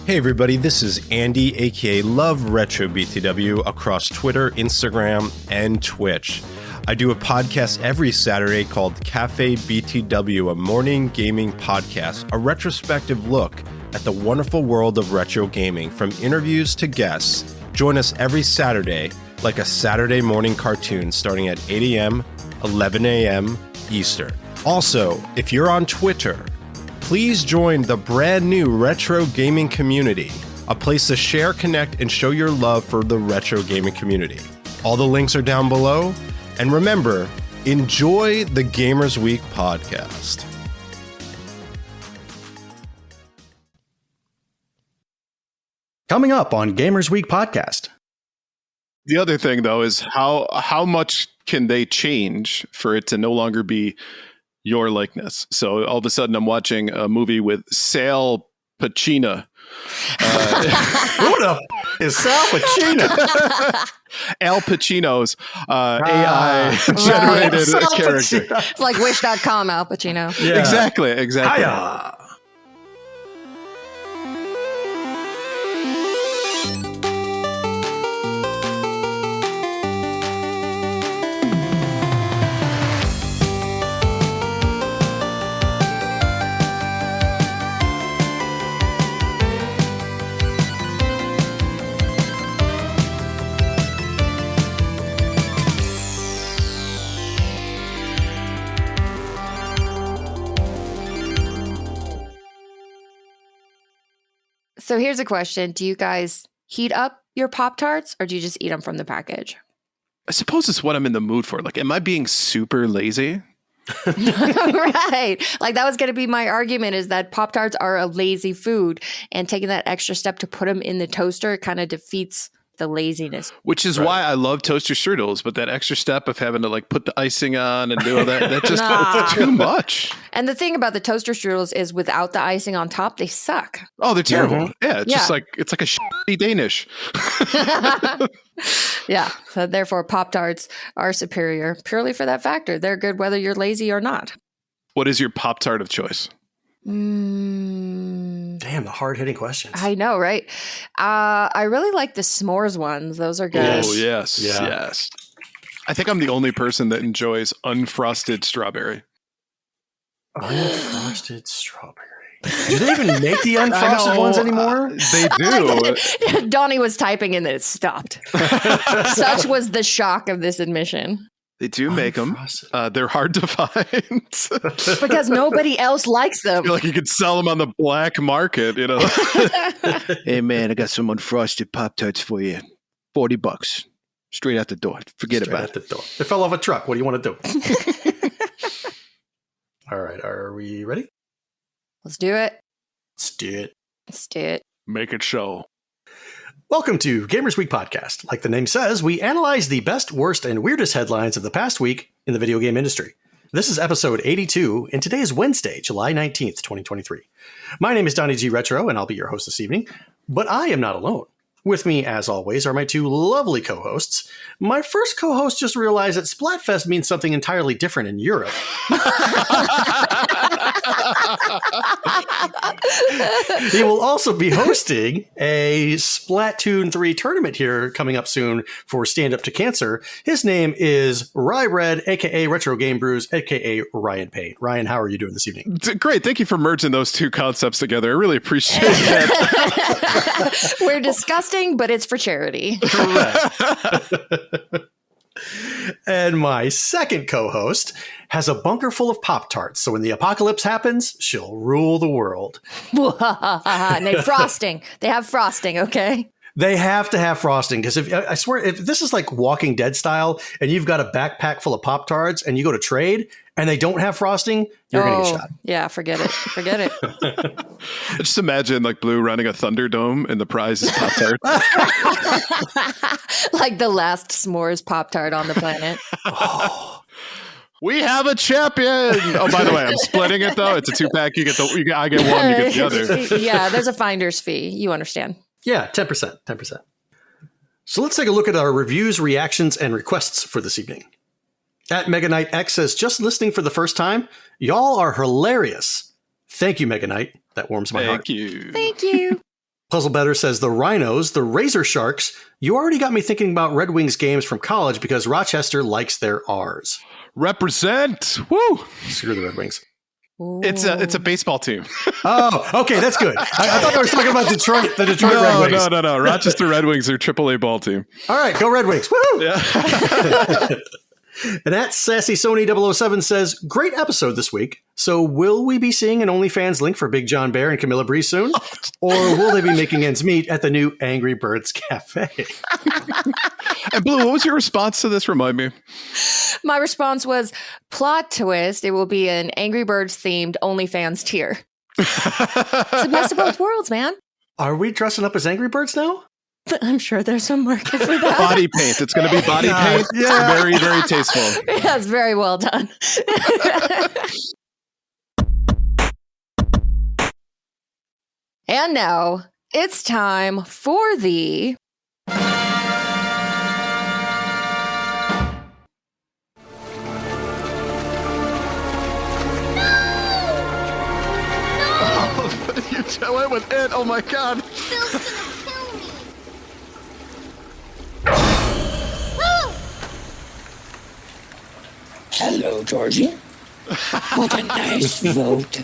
Hey everybody, this is Andy, aka Love Retro BTW, across Twitter, Instagram, and Twitch. I do a podcast every Saturday called Cafe BTW, a morning gaming podcast, a retrospective look at the wonderful world of retro gaming, from interviews to guests. Join us every Saturday, like a Saturday morning cartoon, starting at 8 a.m., 11 a.m. Eastern. Also, if you're on Twitter, please join the brand new retro gaming community, a place to share, connect, and show your love for the retro gaming community. All the links are down below. And remember, enjoy the Gamers Week podcast. Coming up on Gamers Week podcast. The other thing, though, is how much can they change for it to no longer be your likeness? So all of a sudden I'm watching a movie with Sal Pacino. Who the is Sal Pacino? Al Pacino's AI generated character. It's like Wish.com, Al Pacino. Yeah. Exactly. Hiya. So here's a question. Do you guys heat up your Pop-Tarts or do you just eat them from the package? I suppose it's what I'm in the mood for. Like, am I being super lazy? Right. Like that was going to be my argument, is that Pop-Tarts are a lazy food, and taking that extra step to put them in the toaster kind of defeats the laziness. Which is why I love toaster strudels, but that extra step of having to like put the icing on and do all that just it's too much. And the thing about the toaster strudels is without the icing on top, they suck. Oh, they're terrible. Yeah, it's just like it's like a shitty Danish. Yeah. So therefore Pop-Tarts are superior purely for that factor. They're good whether you're lazy or not. What is your Pop-Tart of choice? Damn, the hard-hitting questions. I know, right? I really like the s'mores ones. Those are good. Oh, yes. I think I'm the only person that enjoys unfrosted strawberry. Unfrosted strawberry. Do they even make the unfrosted ones anymore? They do. Donnie was typing and then it stopped. Such was the shock of this admission. They do make them. They're hard to find. Because nobody else likes them. I feel like you could sell them on the black market, you know. Hey, man, I got some unfrosted Pop-Tarts for you. $40. Straight out the door. Forget about it. They fell off a truck. What do you want to do? All right. Are we ready? Let's do it. Let's do it. Make it show. Welcome to Gamers Week podcast. Like the name says, we analyze the best, worst, and weirdest headlines of the past week in the video game industry. This is episode 82, and today is Wednesday, July 19th, 2023. My name is Donnie G. Retro, and I'll be your host this evening. But I am not alone. With me, as always, are my two lovely co-hosts. My first co-host just realized that Splatfest means something entirely different in Europe. He will also be hosting a Splatoon 3 tournament here coming up soon for Stand Up to Cancer. His name is Ryebread, a.k.a. Retro Game Brews, a.k.a. Ryan Payne. Ryan, how are you doing this evening? Great. Thank you for merging those two concepts together. I really appreciate that. We're disgusting, but it's for charity. Correct. And my second co-host has a bunker full of Pop-Tarts, so when the apocalypse happens, she'll rule the world. And they have frosting, okay? They have to have frosting, because I swear, if this is like Walking Dead style, and you've got a backpack full of Pop-Tarts, and you go to trade, and they don't have frosting, you're going to get shot. Yeah, forget it. Just imagine like Blue running a Thunderdome, and the prize is Pop-Tart. Like the last s'mores Pop-Tart on the planet. Oh. We have a champion. Oh, by the way, I'm splitting it though. It's a 2-pack. I get one, you get the other. Yeah, there's a finder's fee. You understand. Yeah, 10%. So let's take a look at our reviews, reactions, and requests for this evening. At Mega Knight X says, just listening for the first time, y'all are hilarious. Thank you, Mega Knight. That warms my heart. Thank you. Thank you. Puzzle Better says the Rhinos, the Razor Sharks. You already got me thinking about Red Wings games from college because Rochester likes their R's. Represent. Woo! Screw the Red Wings. It's a baseball team. Oh, okay, that's good. I thought I was talking about Detroit, the Detroit Red Wings. No. Rochester Red Wings are AAA ball team. All right, go Red Wings. Woo! Yeah. And at Sassy Sony 007 says, great episode this week. So will we be seeing an OnlyFans link for Big John Bear and Camilla Bree soon? Or will they be making ends meet at the new Angry Birds Cafe? And Blue, what was your response to this? Remind me. My response was, plot twist, it will be an Angry Birds themed OnlyFans tier. It's the best of both worlds, man. Are we dressing up as Angry Birds now? I'm sure there's some market for that. Body paint. It's going to be body paint. Yeah. Very, very tasteful. That's very well done. And now it's time for the I went with it. Oh my God. Phil's gonna kill me. Hello, Georgie. What a nice vote.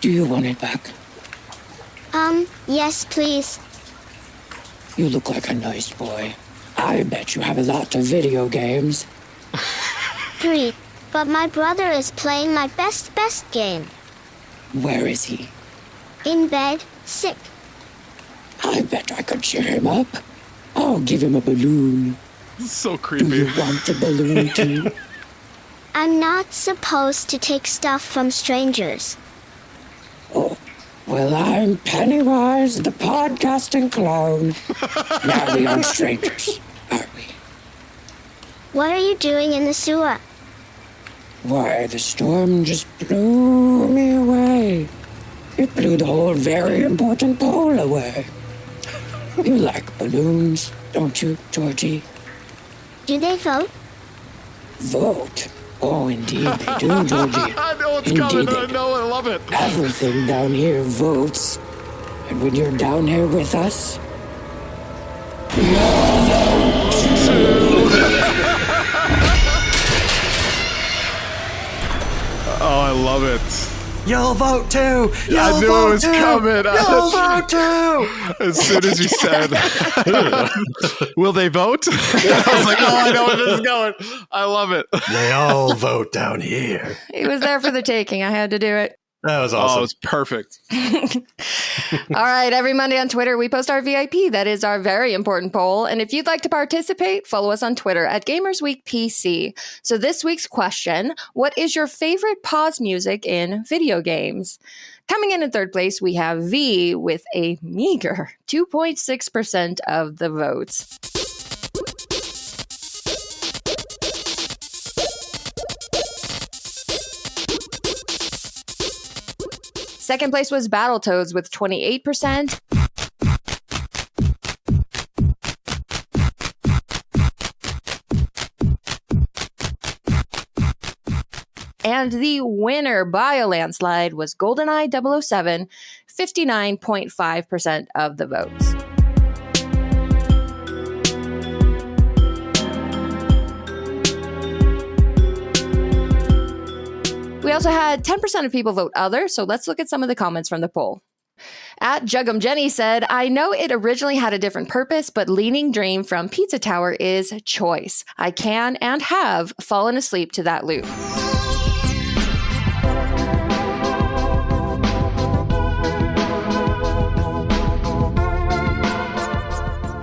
Do you want it back? Yes, please. You look like a nice boy. I bet you have a lot of video games. 3. But my brother is playing my best game. Where is he? In bed, sick. I bet I could cheer him up. I'll give him a balloon. So Do creepy. you want a balloon too? I'm not supposed to take stuff from strangers. Oh, well, I'm Pennywise, the podcasting clown. Now we aren't strangers, are we? What are you doing in the sewer? Why, the storm just blew me away. It blew the whole very important pole away. You like balloons, don't you, Georgie? Do they vote? Vote? Oh, indeed they do, Georgie. I know it's Indeed coming. they I do. know. I love it. Everything down here votes. And when you're down here with us, Oh, I love it. You'll vote too! I knew it was coming. You'll vote too! As soon as you said, will they vote? I was like, oh, I know where this is going. I love it. They all vote down here. It was there for the taking. I had to do it. That was Oh, it awesome. was perfect. All right. Every Monday on Twitter, we post our VIP. That is our very important poll. And if you'd like to participate, follow us on Twitter at GamersWeekPC. So this week's question, what is your favorite pause music in video games? Coming in third place, we have V with a meager 2.6% of the votes. Second place was Battletoads with 28%. And the winner by a landslide was GoldenEye 007, 59.5% of the votes. We also had 10% of people vote other, so let's look at some of the comments from the poll. At Juggum Jenny said, I know it originally had a different purpose, but Leaning Dream from Pizza Tower is choice. I can and have fallen asleep to that loop.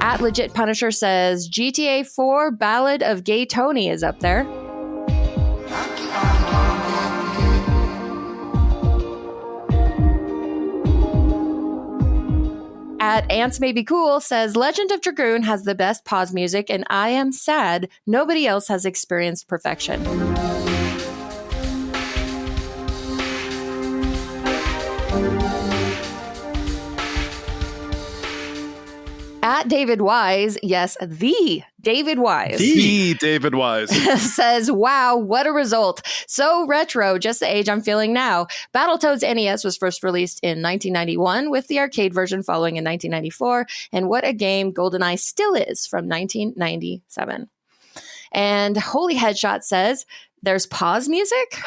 At Legit Punisher says, GTA 4 Ballad of Gay Tony is up there. At Ants May Be Cool says, Legend of Dragoon has the best pause music, and I am sad nobody else has experienced perfection. At At David Wise, yes, the David Wise. The David Wise. Says, wow, what a result. So retro, just the age I'm feeling now. Battletoads NES was first released in 1991 with the arcade version following in 1994. And what a game GoldenEye still is from 1997. And Holy Headshot says, there's pause music?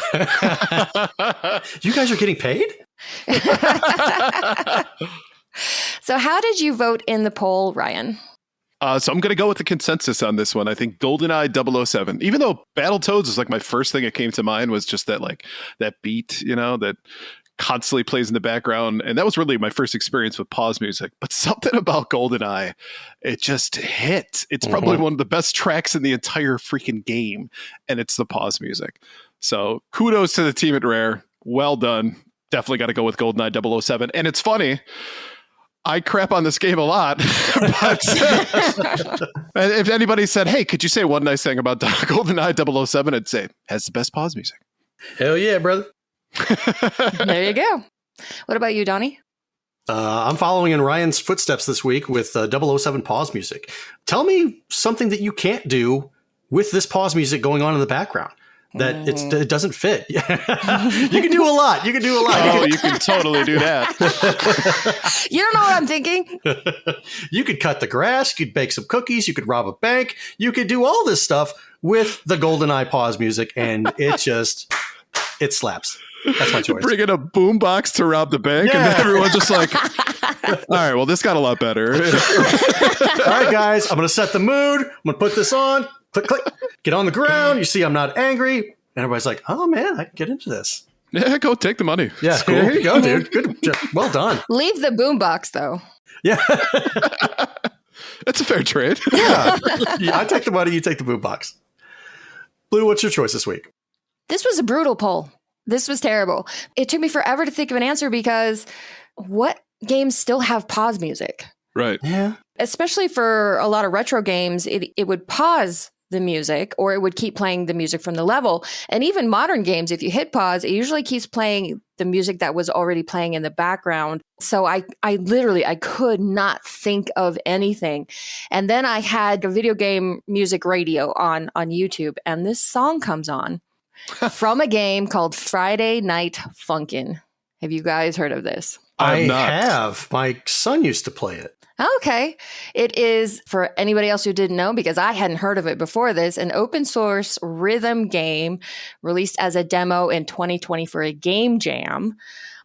You guys are getting paid? So how did you vote in the poll, Ryan? So I'm going to go with the consensus on this one. I think GoldenEye 007, even though Battletoads is like my first thing that came to mind was just that like that beat, you know, that constantly plays in the background. And that was really my first experience with pause music. But something about GoldenEye, it just hit. It's probably one of the best tracks in the entire freaking game. And it's the pause music. So kudos to the team at Rare. Well done. Definitely got to go with GoldenEye 007. And it's funny, I crap on this game a lot, but if anybody said, hey, could you say one nice thing about GoldenEye 007, I'd say, has the best pause music. Hell yeah, brother. There you go. What about you, Donnie? I'm following in Ryan's footsteps this week with 007 pause music. Tell me something that you can't do with this pause music going on in the background. That it doesn't fit. You can do a lot. You can do a lot. Oh, you can totally do that. You don't know what I'm thinking. You could cut the grass. You could bake some cookies. You could rob a bank. You could do all this stuff with the GoldenEye pause music, and it slaps. That's my choice. Bring in a boombox to rob the bank, and then everyone's just like, all right, well, this got a lot better. All right, guys, I'm going to set the mood. I'm going to put this on. Click, click. Get on the ground. You see I'm not angry. And everybody's like, oh, man, I can get into this. Yeah, go take the money. Yeah, cool. Here you go, dude. Good. Well done. Leave the boombox, though. Yeah. That's a fair trade. Yeah, I take the money. You take the boombox. Blue, what's your choice this week? This was a brutal poll. This was terrible. It took me forever to think of an answer because what games still have pause music? Right. Yeah. Especially for a lot of retro games, it would pause the music or it would keep playing the music from the level. And even modern games, if you hit pause, it usually keeps playing the music that was already playing in the background. So I literally could not think of anything. And then I had a video game music radio on YouTube, and this song comes on from a game called Friday Night Funkin'. Have you guys heard of this? I have. My son used to play it. Okay. It is, for anybody else who didn't know, because I hadn't heard of it before this, an open source rhythm game released as a demo in 2020 for a game jam.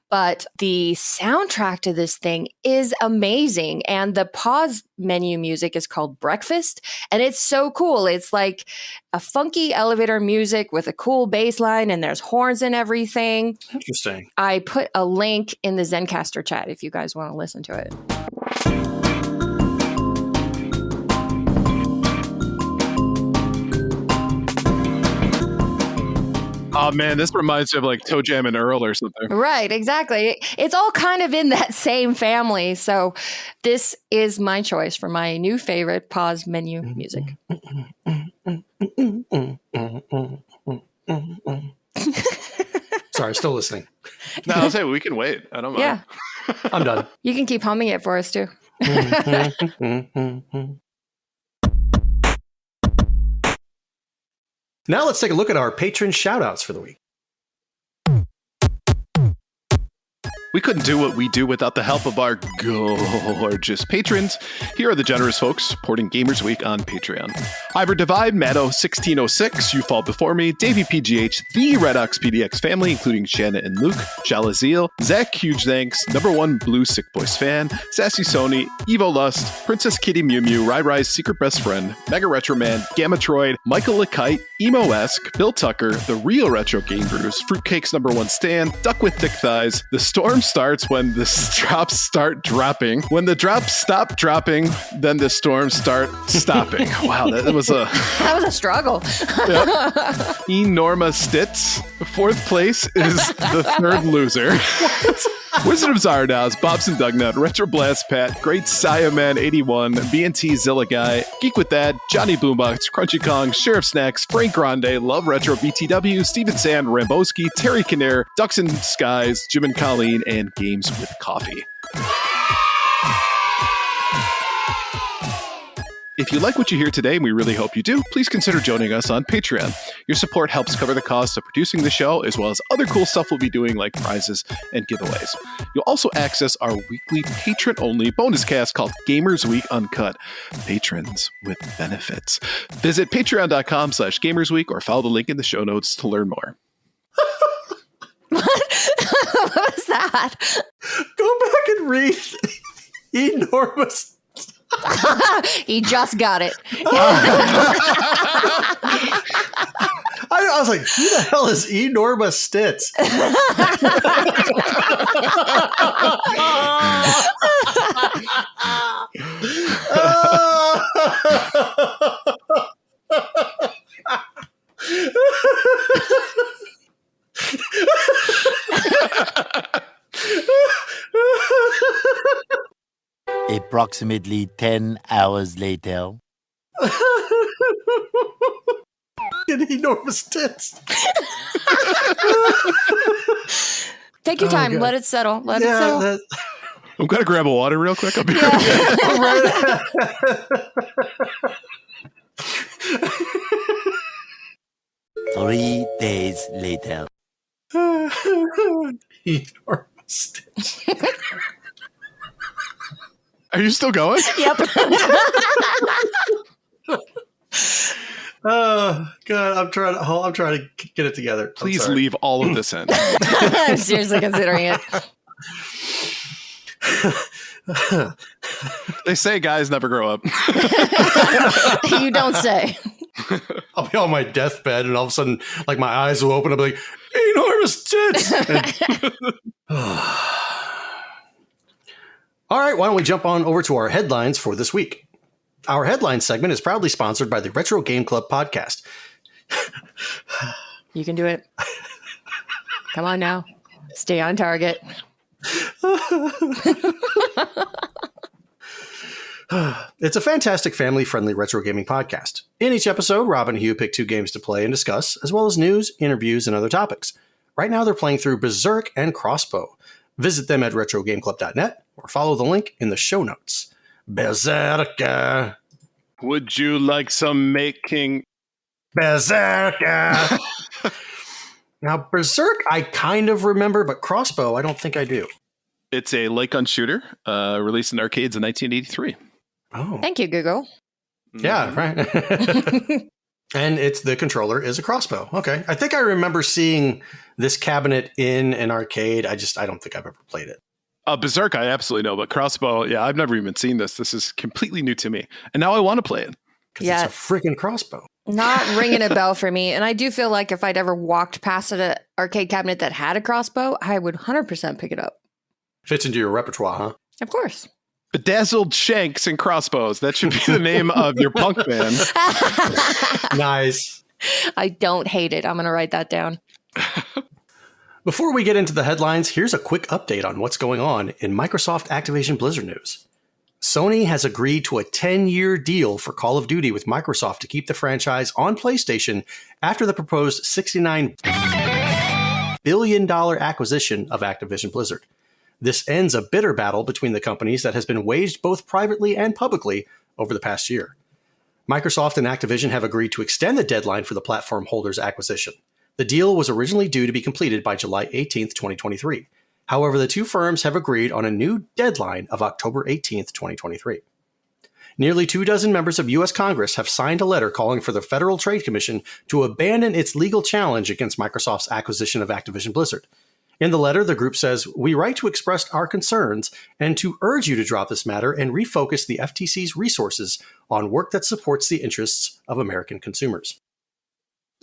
But the soundtrack to this thing is amazing. And the pause menu music is called Breakfast. And it's so cool. It's like a funky elevator music with a cool bass line, and there's horns and everything. Interesting. I put a link in the Zencaster chat if you guys want to listen to it. Oh, man, this reminds me of like Toe Jam and Earl or something. Right, exactly. It's all kind of in that same family. So this is my choice for my new favorite pause menu music. Sorry, still listening. No, I'll say we can wait. I don't mind. Yeah. I'm done. You can keep humming it for us too. Now let's take a look at our patron shout-outs for the week. We couldn't do what we do without the help of our gorgeous patrons. Here are the generous folks supporting Gamers Week on Patreon. Ivor Divide, Matto1606, You Fall Before Me, Davey PGH, the Red Ox PDX family, including Shanna and Luke, Jalazeel, Zach, huge thanks, Number One Blue Sick Boys fan, Sassy Sony, Evo Lust, Princess Kitty Mew Mew, Rai Rai's secret best friend, Mega Retro Man, Gamma Troid, Michael LeKite, Emo-esque, Bill Tucker, The Real Retro Game Brews, Fruitcake's Number One Stan, Duck with Thick Thighs, The Storm starts when the drops start dropping. When the drops stop dropping, then the storms start stopping. Wow, that was a struggle. Yep. Enorma Stitz. Fourth place is the third loser. Wizard of Zardoz, Bobson Dugnut, Retro Blast Pat, Great Siaman 81, BNT Zilla Guy, Geek with That, Johnny Boombox, Crunchy Kong, Sheriff Snacks, Frank Grande, Love Retro BTW, Steven Sand, Ramboski, Terry Kinnair, Ducks and Skies, Jim and Colleen, and Games with Coffee. If you like what you hear today, and we really hope you do, please consider joining us on Patreon. Your support helps cover the cost of producing the show, as well as other cool stuff we'll be doing like prizes and giveaways. You'll also access our weekly patron-only bonus cast called Gamers Week Uncut. Patrons with benefits. Visit patreon.com/gamersweek or follow the link in the show notes to learn more. What was that? Go back and read enormous. He just got it. I was like, who the hell is enormous stits? Approximately 10 hours later. Enormous tits. Take your time. God. Let it settle. Let it settle. I'm going to grab a water real quick. I'll be Three days later. Enormous tits. Are you still going? Yep. Oh God, I'm trying to get it together. Please leave all of this in. I'm seriously considering it. They say guys never grow up. You don't say. I'll be on my deathbed, and all of a sudden, like my eyes will open. I'll be like, enormous tits. All right, why don't we jump on over to our headlines for this week? Our headline segment is proudly sponsored by the Retro Game Club podcast. You can do it. Come on now. Stay on target. It's a fantastic family-friendly retro gaming podcast. In each episode, Rob and Hugh pick 2 games to play and discuss, as well as news, interviews, and other topics. Right now, they're playing through Berserk and Crossbow. Visit them at retrogameclub.net or follow the link in the show notes. Berserk. Would you like some making? Berserk. Now, Berserk, I kind of remember, but Crossbow, I don't think I do. It's a light gun shooter released in arcades in 1983. Oh. Thank you, Google. Yeah, right. And the controller is a crossbow. Okay. I think I remember seeing this cabinet in an arcade. I don't think I've ever played it. Berserk, I absolutely know, but Crossbow, yeah, I've never even seen this. This is completely new to me. And now I want to play it. Because it's a freaking crossbow. Not ringing a bell for me. And I do feel like if I'd ever walked past an arcade cabinet that had a crossbow, I would 100% pick it up. Fits into your repertoire, huh? Of course. Bedazzled Shanks and Crossbows. That should be the name of your punk band. Nice. I don't hate it. I'm going to write that down. Before we get into the headlines, here's a quick update on what's going on in Microsoft Activision Blizzard news. Sony has agreed to a 10-year deal for Call of Duty with Microsoft to keep the franchise on PlayStation after the proposed $69 billion acquisition of Activision Blizzard. This ends a bitter battle between the companies that has been waged both privately and publicly over the past year. Microsoft and Activision have agreed to extend the deadline for the platform holders' acquisition. The deal was originally due to be completed by July 18, 2023. However, the two firms have agreed on a new deadline of October 18, 2023. Nearly 24 members of U.S. Congress have signed a letter calling for the Federal Trade Commission to abandon its legal challenge against Microsoft's acquisition of Activision Blizzard. In the letter, the group says, "We write to express our concerns and to urge you to drop this matter and refocus the FTC's resources on work that supports the interests of American consumers."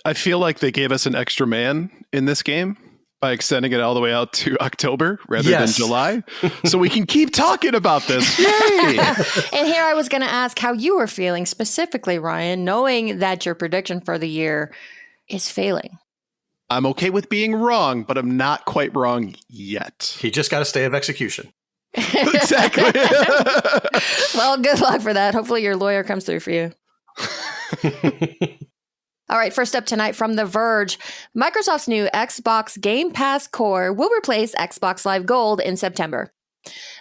I feel like they gave us an extra man in this game by extending it all the way out to October rather than July. So we can keep talking about this. Yay! And here I was going to ask how you were feeling specifically, Ryan, knowing that your prediction for the year is failing. I'm okay with being wrong, but I'm not quite wrong yet. He just got a stay of execution. Exactly. Well, good luck for that. Hopefully your lawyer comes through for you. All right, first up tonight from The Verge, Microsoft's new Xbox Game Pass Core will replace Xbox Live Gold in September.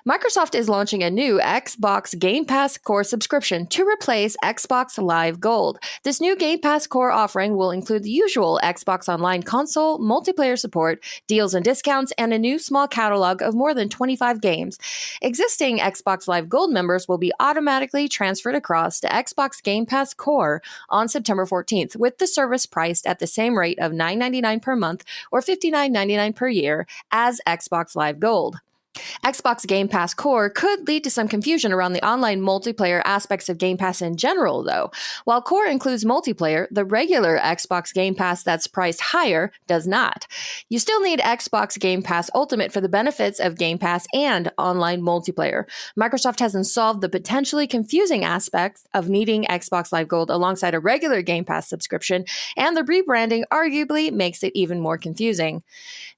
Microsoft is launching a new Xbox Game Pass Core subscription to replace Xbox Live Gold. This new Game Pass Core offering will include the usual Xbox Online console, multiplayer support, deals and discounts, and a new small catalog of more than 25 games. Existing Xbox Live Gold members will be automatically transferred across to Xbox Game Pass Core on September 14th, with the service priced at the same rate of $9.99 per month or $59.99 per year as Xbox Live Gold. Xbox Game Pass Core could lead to some confusion around the online multiplayer aspects of Game Pass in general, though. While Core includes multiplayer, the regular Xbox Game Pass that's priced higher does not. You still need Xbox Game Pass Ultimate for the benefits of Game Pass and online multiplayer. Microsoft hasn't solved the potentially confusing aspects of needing Xbox Live Gold alongside a regular Game Pass subscription, and the rebranding arguably makes it even more confusing.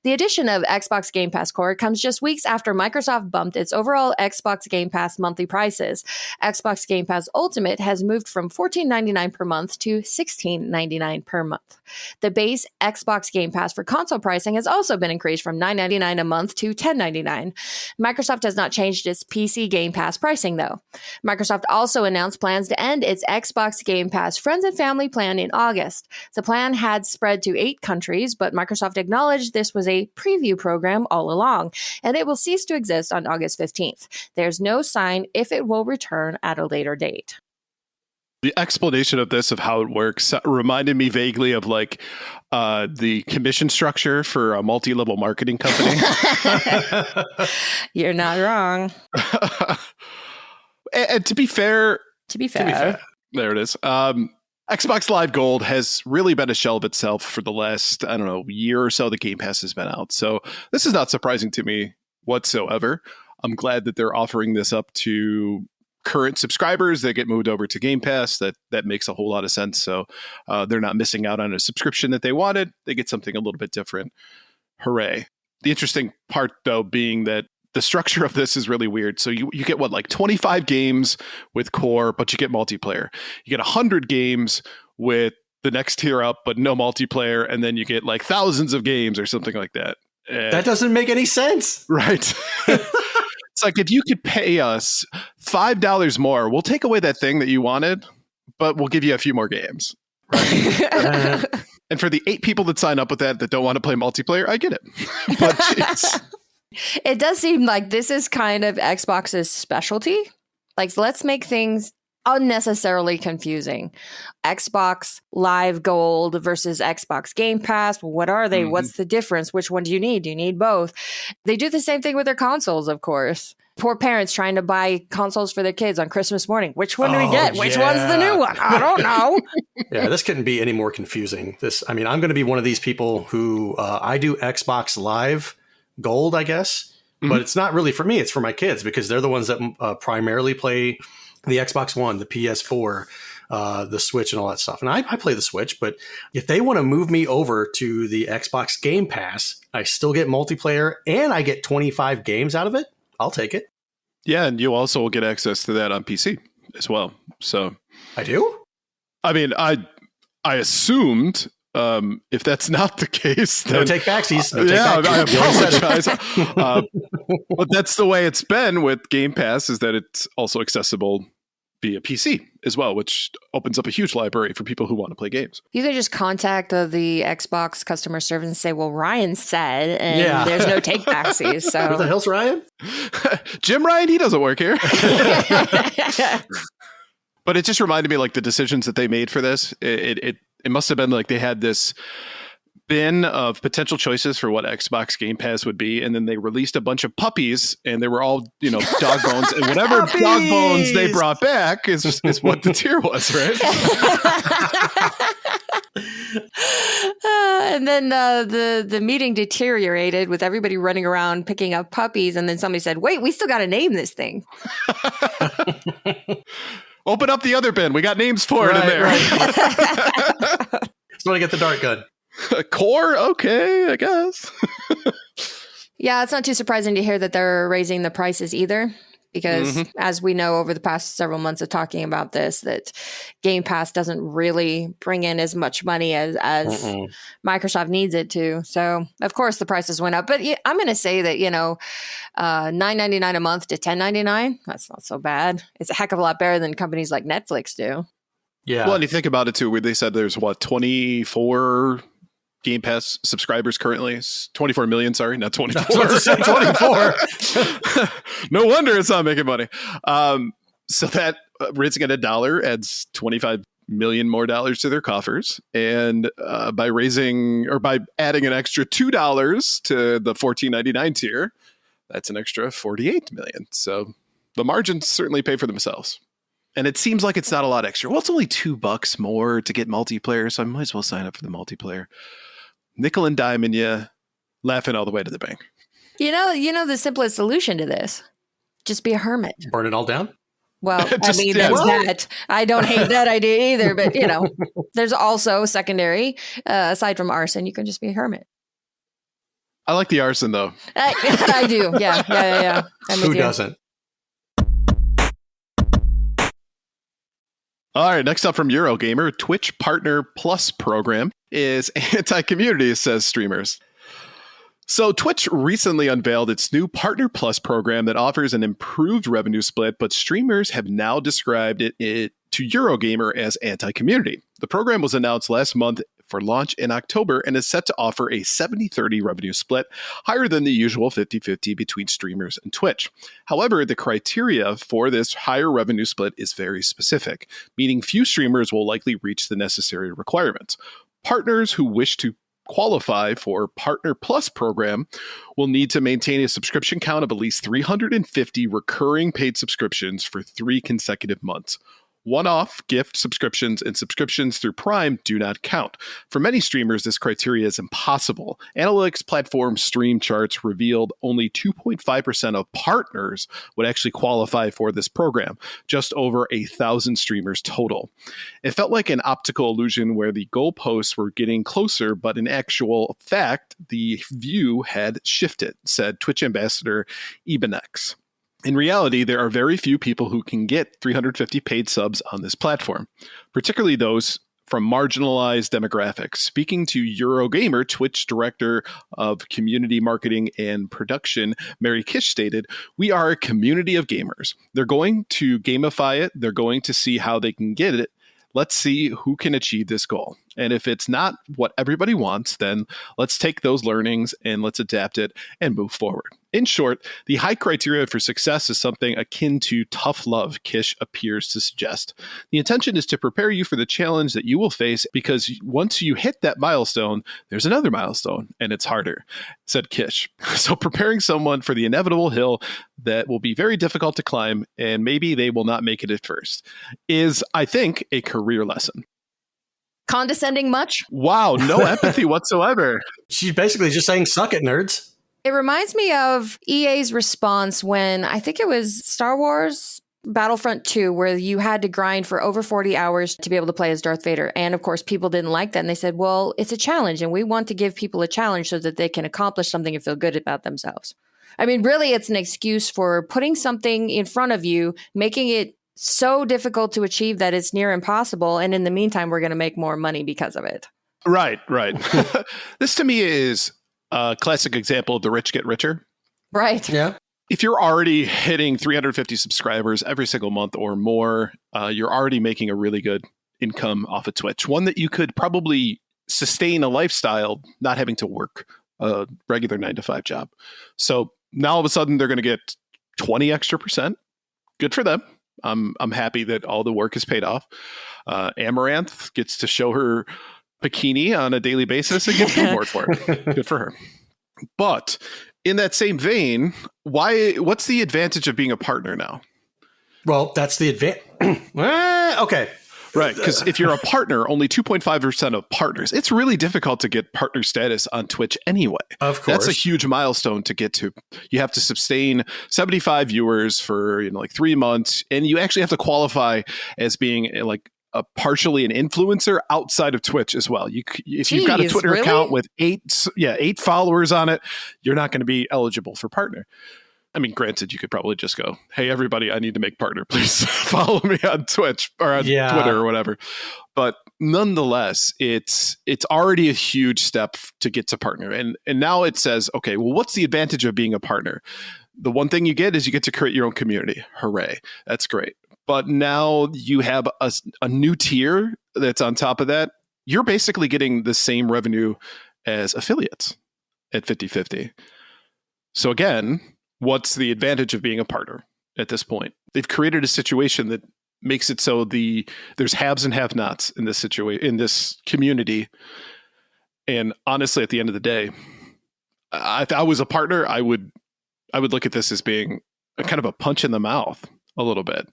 The addition of Xbox Game Pass Core comes just weeks after Microsoft bumped its overall Xbox Game Pass monthly prices. Xbox Game Pass Ultimate has moved from $14.99 per month to $16.99 per month. The base Xbox Game Pass for console pricing has also been increased from $9.99 a month to $10.99. Microsoft has not changed its PC Game Pass pricing, though. Microsoft also announced plans to end its Xbox Game Pass Friends and Family plan in August. The plan had spread to 8 countries, but Microsoft acknowledged this was a preview program all along, and it will cease to exist on August 15th. There's no sign if it will return at a later date. The explanation of this, of how it works, reminded me vaguely of like the commission structure for a multi-level marketing company. You're not wrong. And to be fair, there it is. Xbox Live Gold has really been a shell of itself for the last, year or so the Game Pass has been out. So this is not surprising to me whatsoever. I'm glad that they're offering this up to current subscribers that get moved over to Game Pass. That makes a whole lot of sense. So they're not missing out on a subscription that they wanted. They get something a little bit different. Hooray. The interesting part, though, being that the structure of this is really weird. So you get 25 games with Core, but you get multiplayer. You get 100 games with the next tier up, but no multiplayer. And then you get like thousands of games or something like that. That doesn't make any sense. Right. It's like, if you could pay us $5 more, we'll take away that thing that you wanted, but we'll give you a few more games. Right? And for the 8 people that sign up with that don't want to play multiplayer, I get it. But jeez. It does seem like this is kind of Xbox's specialty. Like, let's make things unnecessarily confusing. Xbox Live Gold versus Xbox Game Pass. What are they? Mm-hmm. What's the difference? Which one do you need? Do you need both? They do the same thing with their consoles, of course. Poor parents trying to buy consoles for their kids on Christmas morning. Which one do we get? Which one's the new one? I don't know. Yeah, this couldn't be any more confusing. I'm going to be one of these people who I do Xbox Live Gold, I guess, but it's not really for me. It's for my kids because they're the ones that primarily play the Xbox One, the PS4, the Switch, and all that stuff. And I play the Switch, but if they want to move me over to the Xbox Game Pass, I still get multiplayer and I get 25 games out of it. I'll take it. Yeah, and you also will get access to that on PC as well. So I do? I mean, I assumed. If that's not the case, then, no take backsies. I apologize. But that's the way it's been with Game Pass, is that it's also accessible via PC as well, which opens up a huge library for people who want to play games. You can just contact the Xbox customer service and say, well, Ryan said, and there's no take backsies. So who the hell's Ryan? Jim Ryan, he doesn't work here. But it just reminded me, like, the decisions that they made for this. It must have been like they had this bin of potential choices for what Xbox Game Pass would be, and then they released a bunch of puppies, and they were all, dog bones, and whatever dog bones they brought back is what the tier was, right? And then the meeting deteriorated with everybody running around picking up puppies, and then somebody said, "Wait, we still got to name this thing." Open up the other bin. We got names for it in there. Right. Somebody get the dart gun. Core? Okay, I guess. Yeah, it's not too surprising to hear that they're raising the prices either, because as we know over the past several months of talking about this, that Game Pass doesn't really bring in as much money as Microsoft needs it to. So of course the prices went up, but I'm going to say that, $9.99 a month to $10.99, that's not so bad. It's a heck of a lot better than companies like Netflix do. Yeah. Well, and you think about it too, where they said there's 24 Game Pass subscribers currently. 24 million, sorry, not 24. 24. No wonder it's not making money. So that raising it $1 adds 25 million more dollars to their coffers. And by adding an extra $2 to the $14.99 tier, that's an extra 48 million. So the margins certainly pay for themselves. And it seems like it's not a lot extra. Well, it's only $2 more to get multiplayer, so I might as well sign up for the multiplayer. Nickel and diming you, laughing all the way to the bank. You know the simplest solution to this? Just be a hermit. Burn it all down? Well, there's that. I don't hate that idea either, but there's also secondary, aside from arson, you can just be a hermit. I like the arson though. I do. Yeah. Who doesn't? All right, next up from Eurogamer, Twitch Partner Plus program is anti-community, says streamers. So Twitch recently unveiled its new Partner Plus program that offers an improved revenue split, but streamers have now described it to Eurogamer as anti-community. The program was announced last month for launch in October and is set to offer a 70-30 revenue split, higher than the usual 50-50 between streamers and Twitch. However, the criteria for this higher revenue split is very specific, meaning few streamers will likely reach the necessary requirements. Partners who wish to qualify for Partner Plus program will need to maintain a subscription count of at least 350 recurring paid subscriptions for 3 consecutive months. One-off gift subscriptions and subscriptions through Prime do not count. For many streamers, this criteria is impossible. Analytics platform Stream Charts revealed only 2.5% of partners would actually qualify for this program, just over 1,000 streamers total. It felt like an optical illusion where the goalposts were getting closer, but in actual fact, the view had shifted, said Twitch ambassador Ebenex. In reality, there are very few people who can get 350 paid subs on this platform, particularly those from marginalized demographics. Speaking to Eurogamer, Twitch Director of Community Marketing and Production, Mary Kish stated, "We are a community of gamers. They're going to gamify it. They're going to see how they can get it. Let's see who can achieve this goal. And if it's not what everybody wants, then let's take those learnings and let's adapt it and move forward." In short, the high criteria for success is something akin to tough love, Kish appears to suggest. The intention is to prepare you for the challenge that you will face, because once you hit that milestone, there's another milestone, and it's harder, said Kish. So preparing someone for the inevitable hill that will be very difficult to climb, and maybe they will not make it at first, is, I think, a career lesson. Condescending much? Wow, no empathy whatsoever. She's basically just saying, suck it, nerds. It reminds me of EA's response when I think it was Star Wars Battlefront 2, where you had to grind for over 40 hours to be able to play as Darth Vader. And of course, people didn't like that. And they said, well, it's a challenge, and we want to give people a challenge so that they can accomplish something and feel good about themselves. I mean, really, it's an excuse for putting something in front of you, making it so difficult to achieve that it's near impossible. And in the meantime, we're going to make more money because of it. Right. This to me is a classic example of the rich get richer. Right. Yeah. If you're already hitting 350 subscribers every single month or more, you're already making a really good income off of Twitch. One that you could probably sustain a lifestyle not having to work a regular 9-to-5 job. So now all of a sudden they're going to get 20 extra %. Good for them. I'm happy that all the work is paid off. Amaranth gets to show her bikini on a daily basis and gets paid more for it. Good for her. But in that same vein, what's the advantage of being a partner now? Well, that's the advantage. Okay. Right, because if you're a partner, only 2.5% of partners. It's really difficult to get partner status on Twitch anyway. Of course. That's a huge milestone to get to. You have to sustain 75 viewers for 3 months, and you actually have to qualify as being partially an influencer outside of Twitch as well. If you've got a Twitter account with 8 followers on it, you're not going to be eligible for partner. I mean, granted, you could probably just go, hey, everybody, I need to make partner. Please follow me on Twitch or on Twitter or whatever. But nonetheless, it's already a huge step to get to partner. And now it says, okay, well, what's the advantage of being a partner? The one thing you get is you get to create your own community. Hooray. That's great. But now you have a new tier that's on top of that. You're basically getting the same revenue as affiliates at 50-50. So again, what's the advantage of being a partner at this point? They've created a situation that makes it so there's haves and have-nots in this in this community. And honestly, at the end of the day, if I was a partner, I would look at this as being a kind of a punch in the mouth a little bit.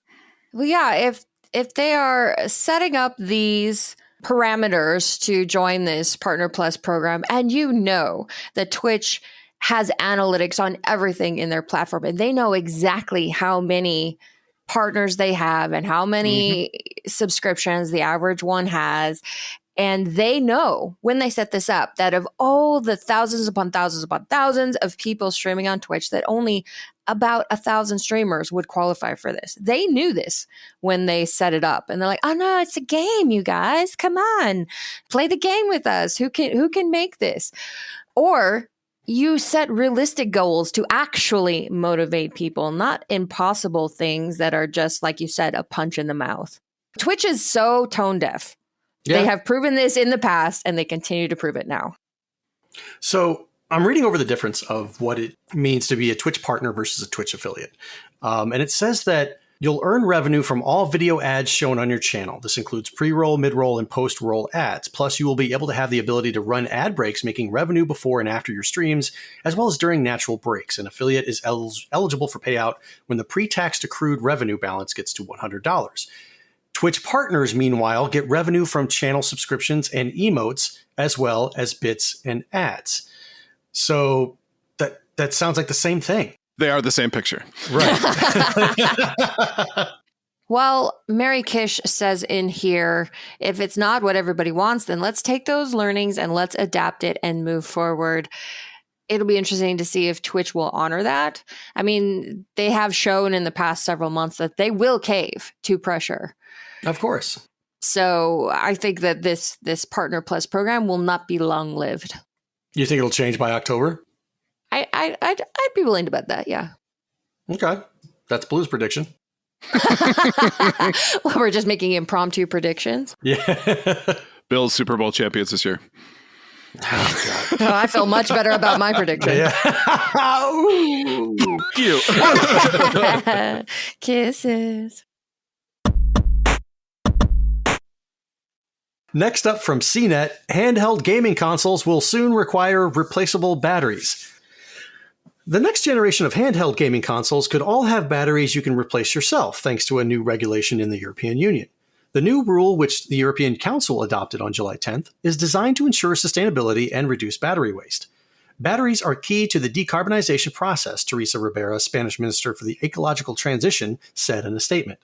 Well, yeah, if they are setting up these parameters to join this Partner Plus program, and you know that Twitch has analytics on everything in their platform, and they know exactly how many partners they have and how many subscriptions the average one has. And they know when they set this up that of all the thousands upon thousands of people streaming on Twitch, that only about 1,000 streamers would qualify for this. They knew this when they set it up, and they're like, "Oh no, it's a game, you guys! Come on, play the game with us. Who can make this?" Or you set realistic goals to actually motivate people, not impossible things that are just, like you said, a punch in the mouth. Twitch is so tone deaf. Yeah. They have proven this in the past, and they continue to prove it now. So I'm reading over the difference of what it means to be a Twitch partner versus a Twitch affiliate. And it says that you'll earn revenue from all video ads shown on your channel. This includes pre-roll, mid-roll, and post-roll ads. Plus, you will be able to have the ability to run ad breaks, making revenue before and after your streams, as well as during natural breaks. An affiliate is eligible for payout when the pre-taxed accrued revenue balance gets to $100. Twitch partners, meanwhile, get revenue from channel subscriptions and emotes, as well as bits and ads. So that sounds like the same thing. They are the same picture. Right. Well, Mary Kish says in here, if it's not what everybody wants, then let's take those learnings and let's adapt it and move forward. It'll be interesting to see if Twitch will honor that. I mean, they have shown in the past several months that they will cave to pressure. Of course. So I think that this Partner Plus program will not be long-lived. You think it'll change by October? I'd be willing to bet that, yeah. Okay. That's Blue's prediction. Well, we're just making impromptu predictions. Yeah. Bills Super Bowl champions this year. Oh, God. I feel much better about my prediction. Yeah. Ooh. Cute. Kisses. Next up from CNET, handheld gaming consoles will soon require replaceable batteries. The next generation of handheld gaming consoles could all have batteries you can replace yourself, thanks to a new regulation in the European Union. The new rule, which the European Council adopted on July 10th, is designed to ensure sustainability and reduce battery waste. Batteries are key to the decarbonization process, Teresa Ribera, Spanish Minister for the Ecological Transition, said in a statement.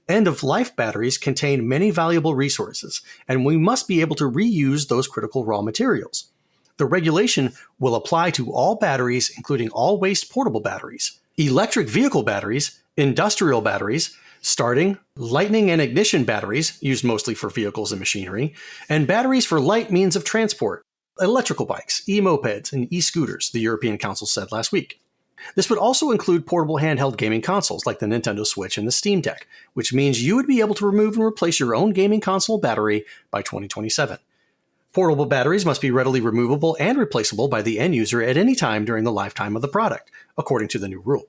End-of-life batteries contain many valuable resources, and we must be able to reuse those critical raw materials. The regulation will apply to all batteries, including all waste portable batteries, electric vehicle batteries, industrial batteries, starting, lightning and ignition batteries, used mostly for vehicles and machinery, and batteries for light means of transport, electrical bikes, e-mopeds, and e-scooters, the European Council said last week. This would also include portable handheld gaming consoles like the Nintendo Switch and the Steam Deck, which means you would be able to remove and replace your own gaming console battery by 2027. Portable batteries must be readily removable and replaceable by the end user at any time during the lifetime of the product, according to the new rule.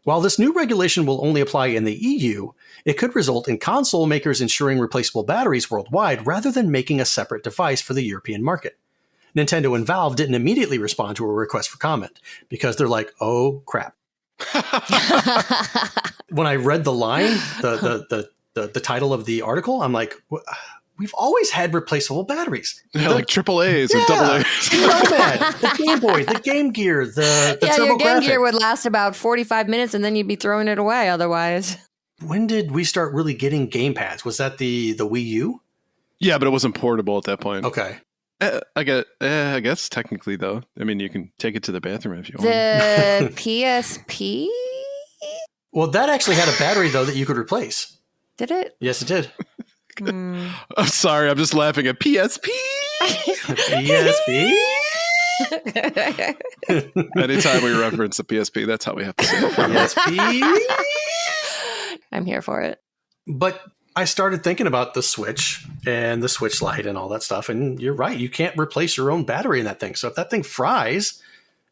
While this new regulation will only apply in the EU, it could result in console makers ensuring replaceable batteries worldwide rather than making a separate device for the European market. Nintendo and Valve didn't immediately respond to a request for comment because they're like, oh, crap. When I read the line, the title of the article, I'm like, we've always had replaceable batteries. Yeah, like AAAs and AAAs. The Game Boy, the Game Gear, the your Game TurboGrafx. Gear would last about 45 minutes and then you'd be throwing it away otherwise. When did we start really getting gamepads? Was that the Wii U? Yeah, but it wasn't portable at that point. Okay. I guess technically, though. I mean, you can take it to the bathroom if you want. The PSP Well, that actually had a battery, though, that you could replace. Did it? Yes, it did. I'm sorry. I'm just laughing at PSP. PSP? Anytime we reference the PSP, that's how we have to say it. PSP? I'm here for it. But I started thinking about the Switch and the Switch Lite and all that stuff. And you're right. You can't replace your own battery in that thing. So if that thing fries,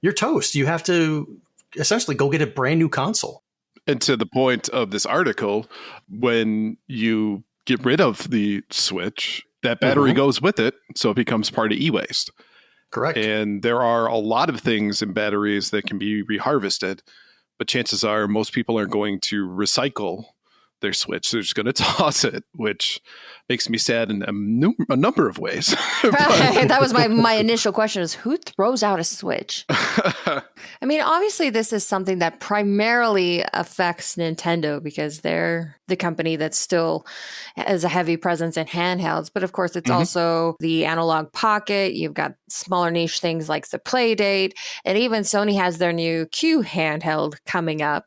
you're toast. You have to essentially go get a brand new console. And to the point of this article, when you get rid of the Switch, that battery goes with it. So it becomes part of e-waste. Correct. And there are a lot of things in batteries that can be reharvested. But chances are most people aren't going to recycle their Switch. They're just going to toss it, which makes me sad in a number of ways. Right. That was my initial question is who throws out a Switch? I mean, obviously this is something that primarily affects Nintendo because they're the company that still has a heavy presence in handhelds. But of course, it's also the analog pocket. You've got smaller niche things like the Playdate. And even Sony has their new Q handheld coming up.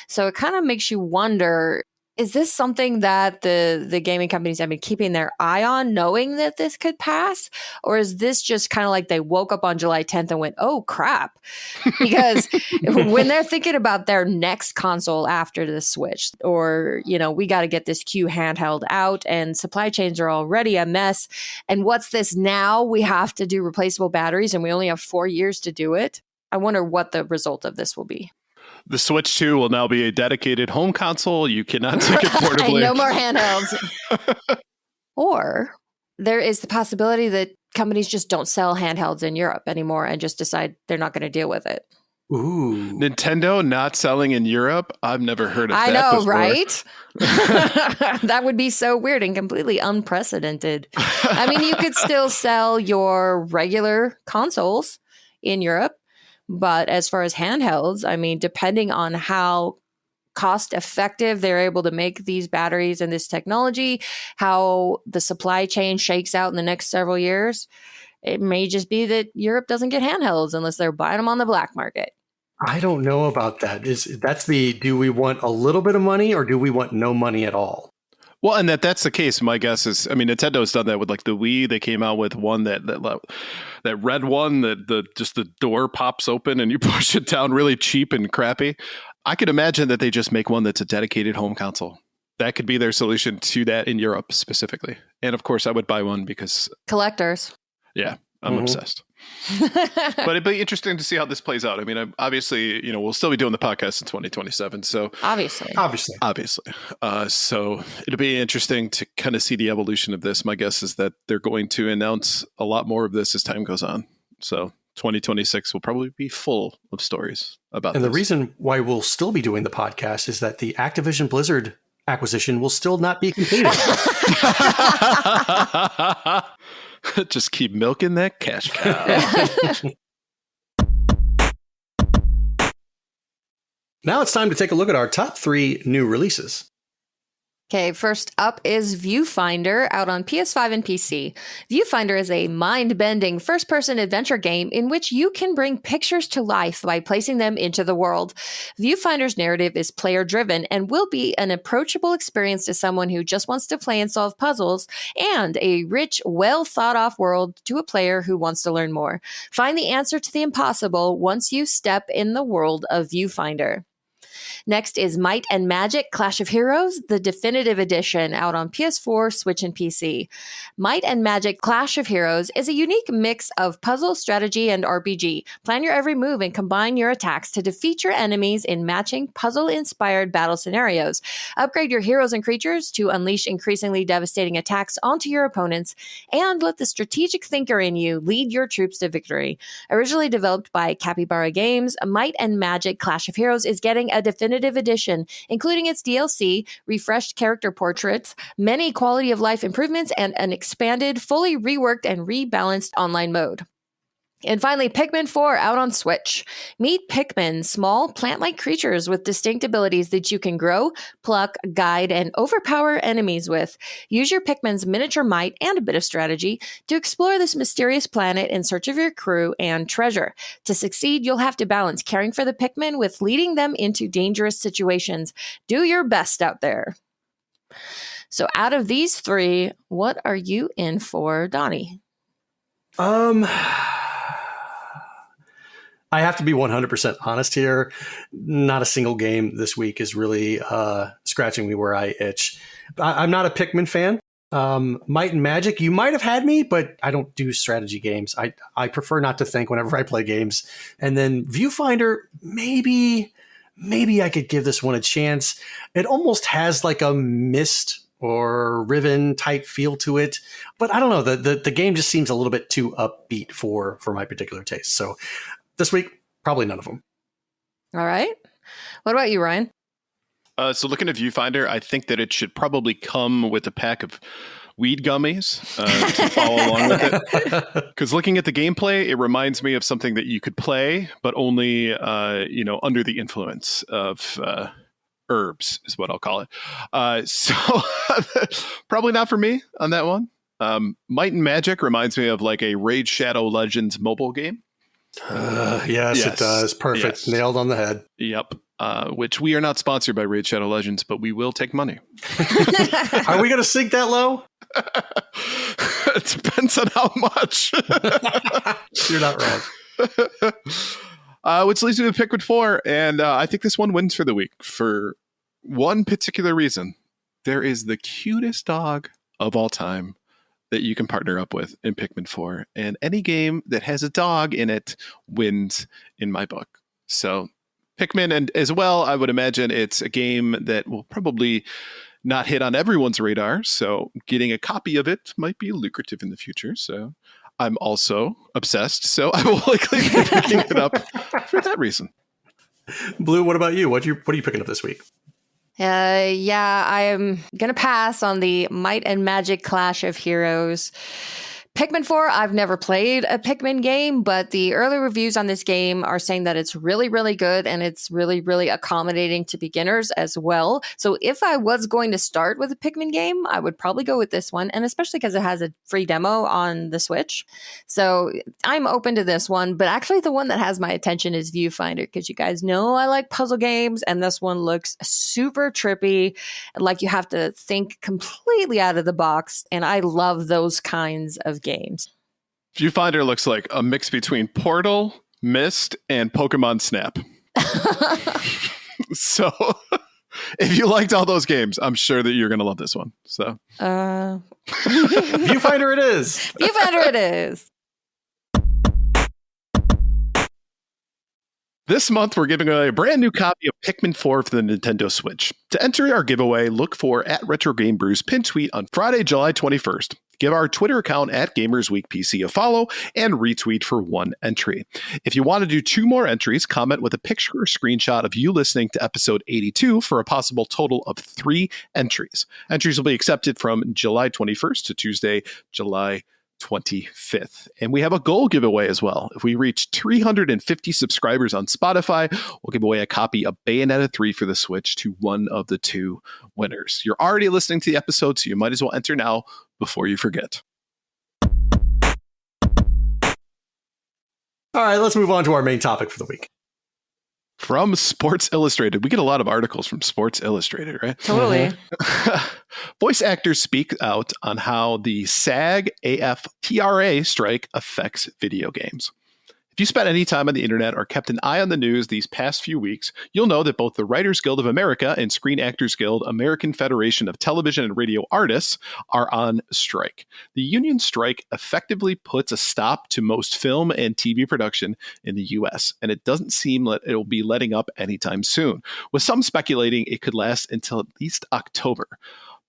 So it kind of makes you wonder, is this something that the gaming companies have been keeping their eye on, knowing that this could pass? Or is this just kind of like they woke up on July 10th and went, oh, crap? Because when they're thinking about their next console after the Switch, or, we got to get this Q handheld out and supply chains are already a mess. And what's this now? We have to do replaceable batteries and we only have 4 years to do it. I wonder what the result of this will be. The Switch 2 will now be a dedicated home console. You cannot take it portably. No more handhelds. Or there is the possibility that companies just don't sell handhelds in Europe anymore and just decide they're not going to deal with it. Ooh. Nintendo not selling in Europe? I've never heard of that. I know, before. right? That would be so weird and completely unprecedented. I mean, you could still sell your regular consoles in Europe. But as far as handhelds, I mean, depending on how cost effective they're able to make these batteries and this technology, how the supply chain shakes out in the next several years, it may just be that Europe doesn't get handhelds unless they're buying them on the black market. I don't know about that. Do we want a little bit of money or do we want no money at all? Well, and that's the case. My guess is, I mean, Nintendo's done that with like the Wii. They came out with one that red one that the door pops open and you push it down, really cheap and crappy. I could imagine that they just make one that's a dedicated home console. That could be their solution to that in Europe specifically. And of course, I would buy one because collectors. Yeah, I'm obsessed. But it'd be interesting to see how this plays out. I mean, obviously, we'll still be doing the podcast in 2027. So obviously. So it'll be interesting to kind of see the evolution of this. My guess is that they're going to announce a lot more of this as time goes on. So 2026 will probably be full of stories about this. And the reason why we'll still be doing the podcast is that the Activision Blizzard acquisition will still not be completed. Just keep milking that cash cow. Now it's time to take a look at our top 3 new releases. Okay, first up is Viewfinder, out on PS5 and PC. Viewfinder is a mind-bending first-person adventure game in which you can bring pictures to life by placing them into the world. Viewfinder's narrative is player-driven and will be an approachable experience to someone who just wants to play and solve puzzles, and a rich, well-thought-off world to a player who wants to learn more. Find the answer to the impossible once you step in the world of Viewfinder. Next is Might and Magic Clash of Heroes, the definitive edition, out on PS4, Switch, and PC. Might and Magic Clash of Heroes is a unique mix of puzzle, strategy, and RPG. Plan your every move and combine your attacks to defeat your enemies in matching puzzle-inspired battle scenarios. Upgrade your heroes and creatures to unleash increasingly devastating attacks onto your opponents, and let the strategic thinker in you lead your troops to victory. Originally developed by Capybara Games, Might and Magic Clash of Heroes is getting a definitive edition, including its DLC, refreshed character portraits, many quality of life improvements, and an expanded, fully reworked and rebalanced online mode. And finally, Pikmin 4 out on Switch. Meet Pikmin, small plant-like creatures with distinct abilities that you can grow, pluck, guide, and overpower enemies with. Use your Pikmin's miniature might and a bit of strategy to explore this mysterious planet in search of your crew and treasure. To succeed, you'll have to balance caring for the Pikmin with leading them into dangerous situations. Do your best out there. So out of these three, what are you in for, Donnie? I have to be 100% honest here. Not a single game this week is really scratching me where I itch. I'm not a Pikmin fan. Might and Magic, you might have had me, but I don't do strategy games. I prefer not to think whenever I play games. And then Viewfinder, maybe I could give this one a chance. It almost has like a Myst or Riven type feel to it, but I don't know. The game just seems a little bit too upbeat for my particular taste. So this week, probably none of them. All right. What about you, Ryan? So looking at Viewfinder, I think that it should probably come with a pack of weed gummies to follow along with it. Because looking at the gameplay, it reminds me of something that you could play, but only under the influence of herbs is what I'll call it. So probably not for me on that one. Might and Magic reminds me of like a Raid Shadow Legends mobile game. Yes, it does. Perfect. Yes. Nailed on the head. Yep. Which we are not sponsored by Raid Shadow Legends, but we will take money. Are we going to sink that low? It depends on how much. You're not wrong. Which leads me to Pikmin 4, and I think this one wins for the week for one particular reason. There is the cutest dog of all time that you can partner up with in Pikmin 4, and any game that has a dog in it wins in my book. So Pikmin, and as well, I would imagine it's a game that will probably not hit on everyone's radar, so getting a copy of it might be lucrative in the future. So I'm also obsessed, so I will likely be picking it up for that reason. Blue, what about you? What are you picking up this week? I am going to pass on the Might and Magic Clash of Heroes. Pikmin 4, I've never played a Pikmin game, but the early reviews on this game are saying that it's really, really good and it's really, really accommodating to beginners as well. So if I was going to start with a Pikmin game, I would probably go with this one, and especially because it has a free demo on the Switch. So I'm open to this one, but actually the one that has my attention is Viewfinder, because you guys know I like puzzle games, and this one looks super trippy, like you have to think completely out of the box, and I love those kinds of games. Viewfinder looks like a mix between Portal, Myst, and Pokemon Snap. So if you liked all those games, I'm sure that you're going to love this one. So Viewfinder it is. Viewfinder it is. This month, we're giving away a brand new copy of Pikmin 4 for the Nintendo Switch. To enter our giveaway, look for @RetroGameBrews pin tweet on Friday, July 21st. Give our Twitter account @GamersWeekPC a follow and retweet for one entry. If you want to do two more entries, comment with a picture or screenshot of you listening to episode 82 for a possible total of 3 entries. Entries will be accepted from July 21st to Tuesday, July 25th. And we have a goal giveaway as well. If we reach 350 subscribers on Spotify, we'll give away a copy of Bayonetta 3 for the Switch to one of the 2 winners. You're already listening to the episode, so you might as well enter now before you forget. All right, let's move on to our main topic for the week. From Sports Illustrated. We get a lot of articles from Sports Illustrated, right? Totally. Voice actors speak out on how the SAG-AFTRA strike affects video games. If you spent any time on the internet or kept an eye on the news these past few weeks, you'll know that both the Writers Guild of America and Screen Actors Guild, American Federation of Television and Radio Artists, are on strike. The union strike effectively puts a stop to most film and TV production in the U.S., and it doesn't seem that it will be letting up anytime soon, with some speculating it could last until at least October.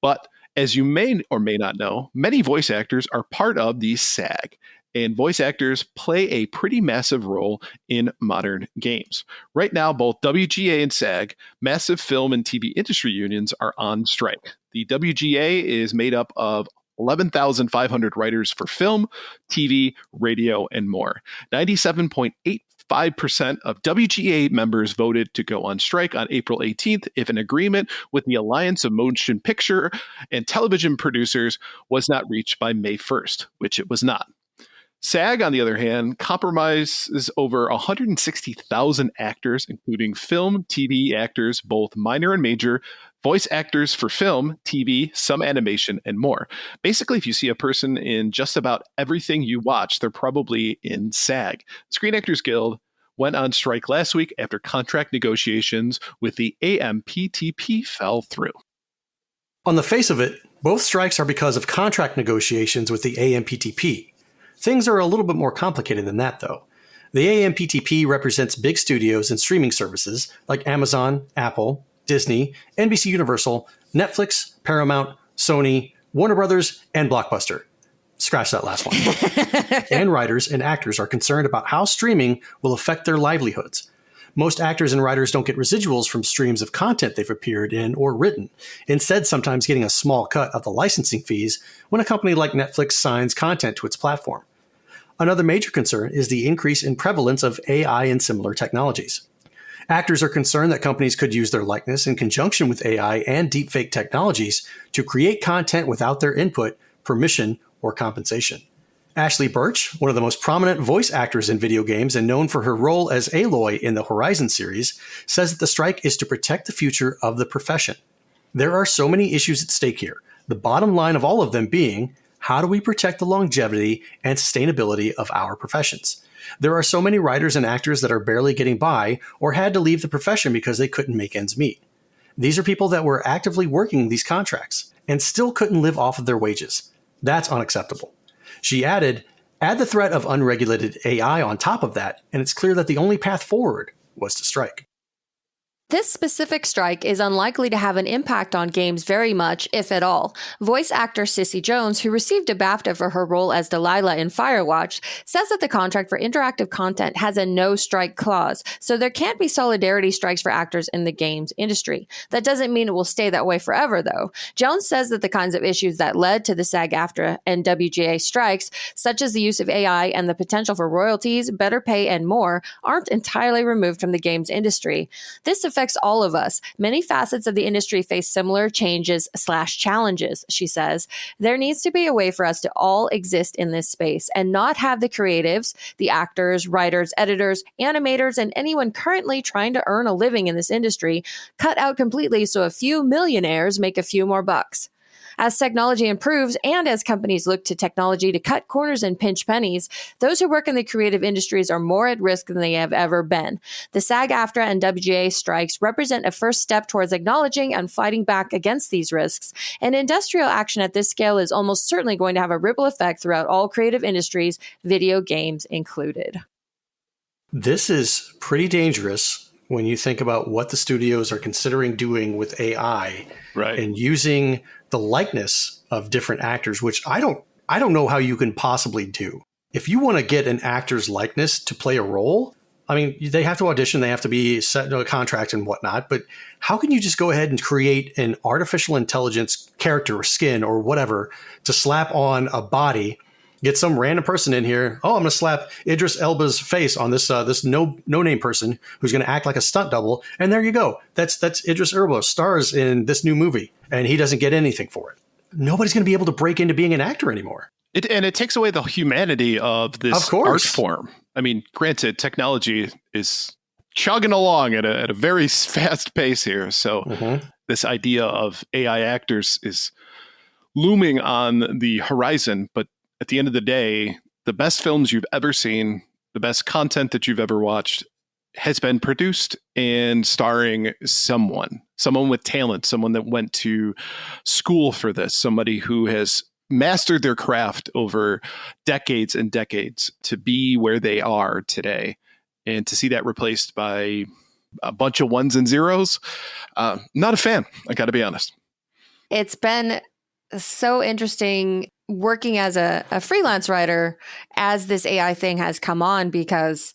But as you may or may not know, many voice actors are part of the SAG, and voice actors play a pretty massive role in modern games. Right now, both WGA and SAG, massive film and TV industry unions, are on strike. The WGA is made up of 11,500 writers for film, TV, radio, and more. 97.85% of WGA members voted to go on strike on April 18th if an agreement with the Alliance of Motion Picture and Television Producers was not reached by May 1st, which it was not. SAG, on the other hand, compromises over 160,000 actors, including film, TV actors, both minor and major, voice actors for film, TV, some animation, and more. Basically, if you see a person in just about everything you watch, they're probably in SAG. The Screen Actors Guild went on strike last week after contract negotiations with the AMPTP fell through. On the face of it, both strikes are because of contract negotiations with the AMPTP. Things are a little bit more complicated than that, though. The AMPTP represents big studios and streaming services like Amazon, Apple, Disney, NBC Universal, Netflix, Paramount, Sony, Warner Brothers, and Blockbuster. Scratch that last one. And writers and actors are concerned about how streaming will affect their livelihoods. Most actors and writers don't get residuals from streams of content they've appeared in or written, instead sometimes getting a small cut of the licensing fees when a company like Netflix signs content to its platform. Another major concern is the increase in prevalence of AI and similar technologies. Actors are concerned that companies could use their likeness in conjunction with AI and deepfake technologies to create content without their input, permission, or compensation. Ashley Birch, one of the most prominent voice actors in video games and known for her role as Aloy in the Horizon series, says that the strike is to protect the future of the profession. There are so many issues at stake here, the bottom line of all of them being, how do we protect the longevity and sustainability of our professions? There are so many writers and actors that are barely getting by or had to leave the profession because they couldn't make ends meet. These are people that were actively working these contracts and still couldn't live off of their wages. That's unacceptable. She added, add the threat of unregulated AI on top of that, and it's clear that the only path forward was to strike. This specific strike is unlikely to have an impact on games very much, if at all. Voice actor Cissy Jones, who received a BAFTA for her role as Delilah in Firewatch, says that the contract for interactive content has a no-strike clause, so there can't be solidarity strikes for actors in the games industry. That doesn't mean it will stay that way forever, though. Jones says that the kinds of issues that led to the SAG-AFTRA and WGA strikes, such as the use of AI and the potential for royalties, better pay, and more, aren't entirely removed from the games industry. This affects all of us. Many facets of the industry face similar changes/challenges, she says. There needs to be a way for us to all exist in this space and not have the creatives, the actors, writers, editors, animators, and anyone currently trying to earn a living in this industry cut out completely so a few millionaires make a few more bucks. As technology improves and as companies look to technology to cut corners and pinch pennies, those who work in the creative industries are more at risk than they have ever been. The SAG-AFTRA and WGA strikes represent a first step towards acknowledging and fighting back against these risks, and industrial action at this scale is almost certainly going to have a ripple effect throughout all creative industries, video games included. This is pretty dangerous when you think about what the studios are considering doing with AI, right, and using the likeness of different actors, which I don't know how you can possibly do. If you want to get an actor's likeness to play a role, I mean, they have to audition, they have to be set to a contract and whatnot, but how can you just go ahead and create an artificial intelligence character or skin or whatever to slap on a body, get some random person in here, oh, I'm going to slap Idris Elba's face on this no-name person who's going to act like a stunt double, and there you go. That's Idris Elba stars in this new movie, and he doesn't get anything for it. Nobody's going to be able to break into being an actor anymore. It takes away the humanity of this art form. I mean, granted, technology is chugging along at a very fast pace here. So this idea of AI actors is looming on the horizon. But at the end of the day, the best films you've ever seen, the best content that you've ever watched has been produced and starring someone with talent, someone that went to school for this, somebody who has mastered their craft over decades and decades to be where they are today. And to see that replaced by a bunch of ones and zeros, not a fan, I got to be honest. It's been so interesting working as a freelance writer as this AI thing has come on, because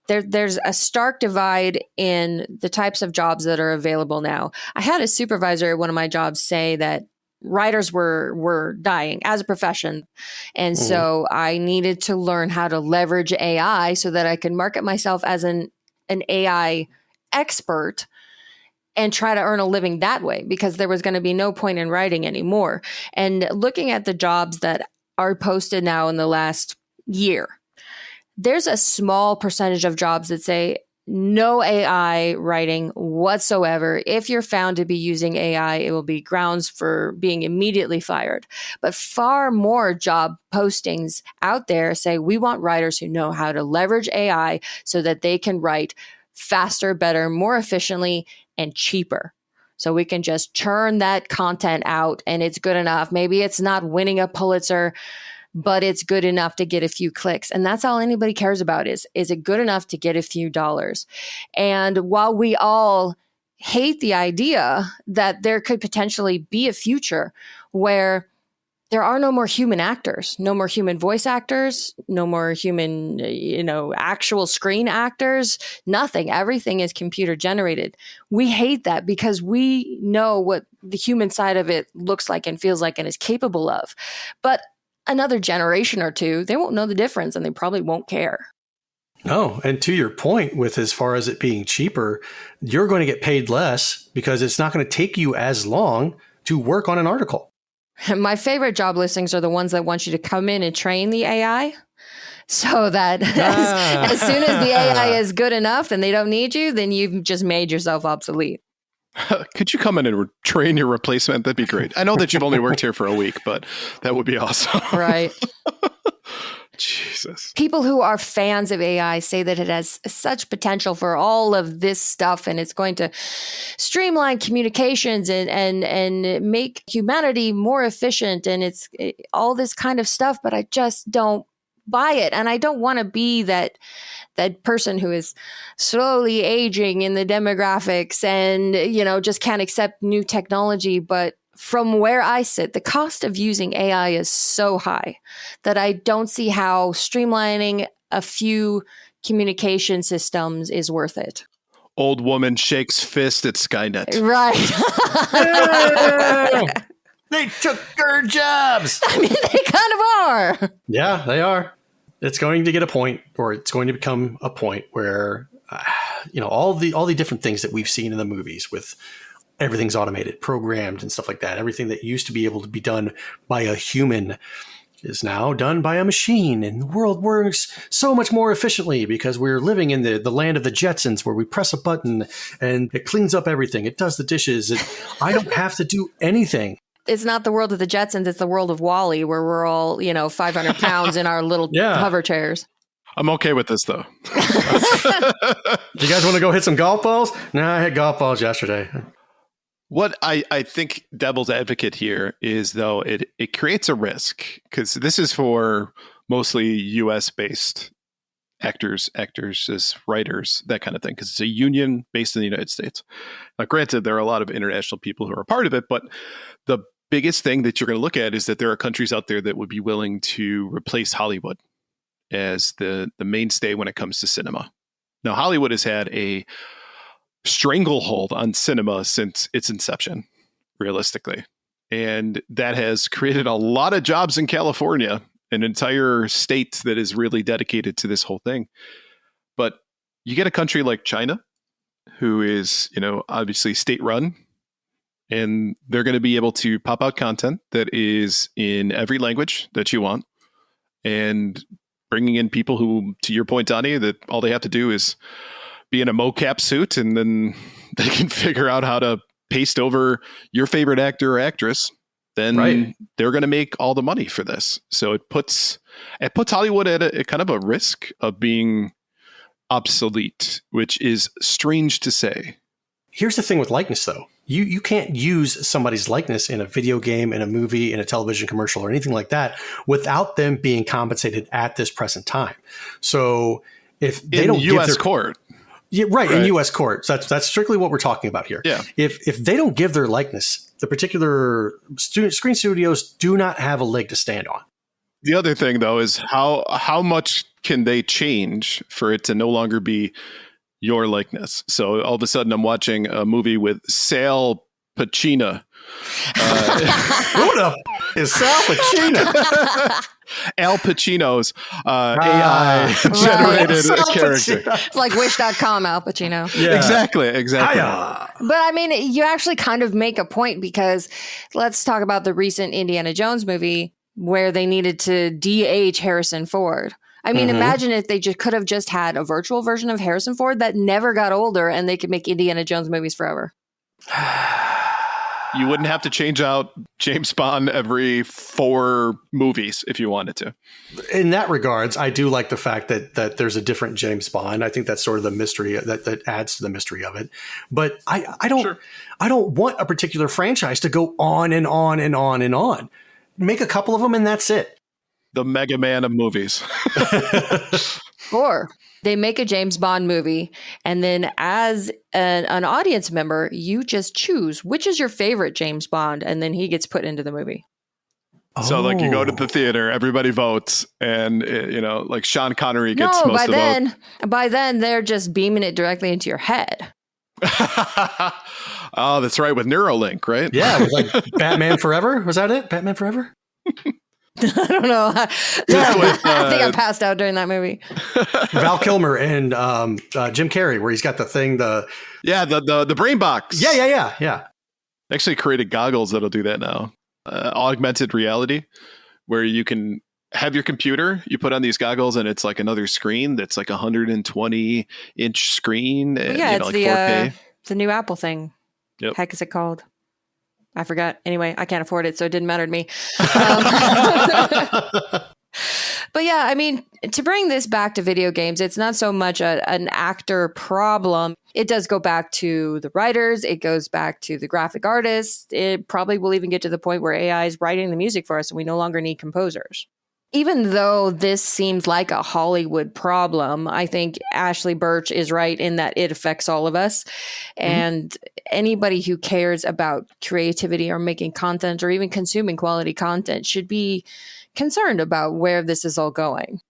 there's a stark divide in the types of jobs that are available now. I had a supervisor at one of my jobs say that writers were dying as a profession. And so I needed to learn how to leverage AI so that I could market myself as an AI expert and try to earn a living that way, because there was going to be no point in writing anymore. And looking at the jobs that are posted now in the last year, there's a small percentage of jobs that say no AI writing whatsoever. If you're found to be using AI, it will be grounds for being immediately fired. But far more job postings out there say we want writers who know how to leverage AI so that they can write faster, better, more efficiently, and cheaper. So we can just churn that content out and it's good enough. Maybe it's not winning a Pulitzer, but it's good enough to get a few clicks. And that's all anybody cares about is it good enough to get a few dollars? And while we all hate the idea that there could potentially be a future where there are no more human actors, no more human voice actors, no more human, actual screen actors, nothing. Everything is computer generated. We hate that because we know what the human side of it looks like and feels like and is capable of. But another generation or two, they won't know the difference and they probably won't care. No, and to your point with as far as it being cheaper, you're going to get paid less because it's not going to take you as long to work on an article. My favorite job listings are the ones that want you to come in and train the AI so that as soon as the AI is good enough and they don't need you, then you've just made yourself obsolete. Could you come in and train your replacement? That'd be great. I know that you've only worked here for a week, but that would be awesome. Right. Jesus. People who are fans of AI say that it has such potential for all of this stuff, and it's going to streamline communications and make humanity more efficient, and it's all this kind of stuff, but I just don't buy it. And I don't want to be that person who is slowly aging in the demographics and, just can't accept new technology. But from where I sit, the cost of using AI is so high that I don't see how streamlining a few communication systems is worth it. Old woman shakes fist at Skynet. Right. They took our jobs. I mean, they kind of are. Yeah, they are. It's going to get a point, or it's going to become a point where, all the different things that we've seen in the movies with everything's automated, programmed and stuff like that. Everything that used to be able to be done by a human is now done by a machine, and the world works so much more efficiently because we're living in the land of the Jetsons where we press a button and it cleans up everything. It does the dishes. I don't have to do anything. It's not the world of the Jetsons. It's the world of WALL-E, where we're all, 500 pounds in our little hover chairs. I'm okay with this, though. Do you guys want to go hit some golf balls? No, I hit golf balls yesterday. What I think devil's advocate here is, though, it creates a risk, because this is for mostly U.S.-based actors, actresses, writers, that kind of thing, because it's a union based in the United States. Now, granted, there are a lot of international people who are a part of it, but the biggest thing that you're going to look at is that there are countries out there that would be willing to replace Hollywood as the mainstay when it comes to cinema. Now, Hollywood has had a stranglehold on cinema since its inception, realistically. And that has created a lot of jobs in California, an entire state that is really dedicated to this whole thing. But you get a country like China, who is, obviously state run, and they're going to be able to pop out content that is in every language that you want, and bringing in people who, to your point, Donnie, that all they have to do is be in a mocap suit, and then they can figure out how to paste over your favorite actor or actress. Then they're going to make all the money for this. So it puts Hollywood at a kind of a risk of being obsolete, which is strange to say. Here's the thing with likeness, though. You can't use somebody's likeness in a video game, in a movie, in a television commercial, or anything like that without them being compensated at this present time. So if they don't give U.S. court. Yeah, right. In U.S. courts, that's strictly what we're talking about here. Yeah. If they don't give their likeness, the particular screen studios do not have a leg to stand on. The other thing, though, is how much can they change for it to no longer be your likeness? So all of a sudden, I'm watching a movie with Sal Pacino. Who the is Sal Pacino? Al Pacino's AI generated character. It's like Wish.com, Al Pacino. Yeah. Exactly. But I mean, you actually kind of make a point because let's talk about the recent Indiana Jones movie where they needed to de-age Harrison Ford. I mean, imagine if they could have just had a virtual version of Harrison Ford that never got older and they could make Indiana Jones movies forever. You wouldn't have to change out James Bond every 4 movies if you wanted to. In that regards, I do like the fact that there's a different James Bond. I think that's sort of the mystery that adds to the mystery of it. But I don't want a particular franchise to go on and on and on and on. Make a couple of them and that's it. The Mega Man of movies. Or they make a James Bond movie, and then as an audience member, you just choose which is your favorite James Bond, and then he gets put into the movie. So like you go to the theater, everybody votes, and like Sean Connery gets most of the votes. By then, they're just beaming it directly into your head. Oh, that's right, with Neuralink, right? Yeah, with like Batman Forever. Was that it? Batman Forever? I don't know. I think I passed out during that movie. Val Kilmer and Jim Carrey, where he's got the thing, the brain box. Yeah. Actually created goggles that'll do that now. Augmented reality, where you can have your computer, you put on these goggles, and it's like another screen that's like 120-inch screen. Yeah, it's like the 4K. The new Apple thing. Yep. Heck is it called? I forgot. Anyway, I can't afford it, so it didn't matter to me. But yeah, I mean, to bring this back to video games, it's not so much an actor problem. It does go back to the writers. It goes back to the graphic artists. It probably will even get to the point where AI is writing the music for us and we no longer need composers. Even though this seems like a Hollywood problem, I think Ashley Birch is right in that it affects all of us. And anybody who cares about creativity or making content or even consuming quality content should be concerned about where this is all going.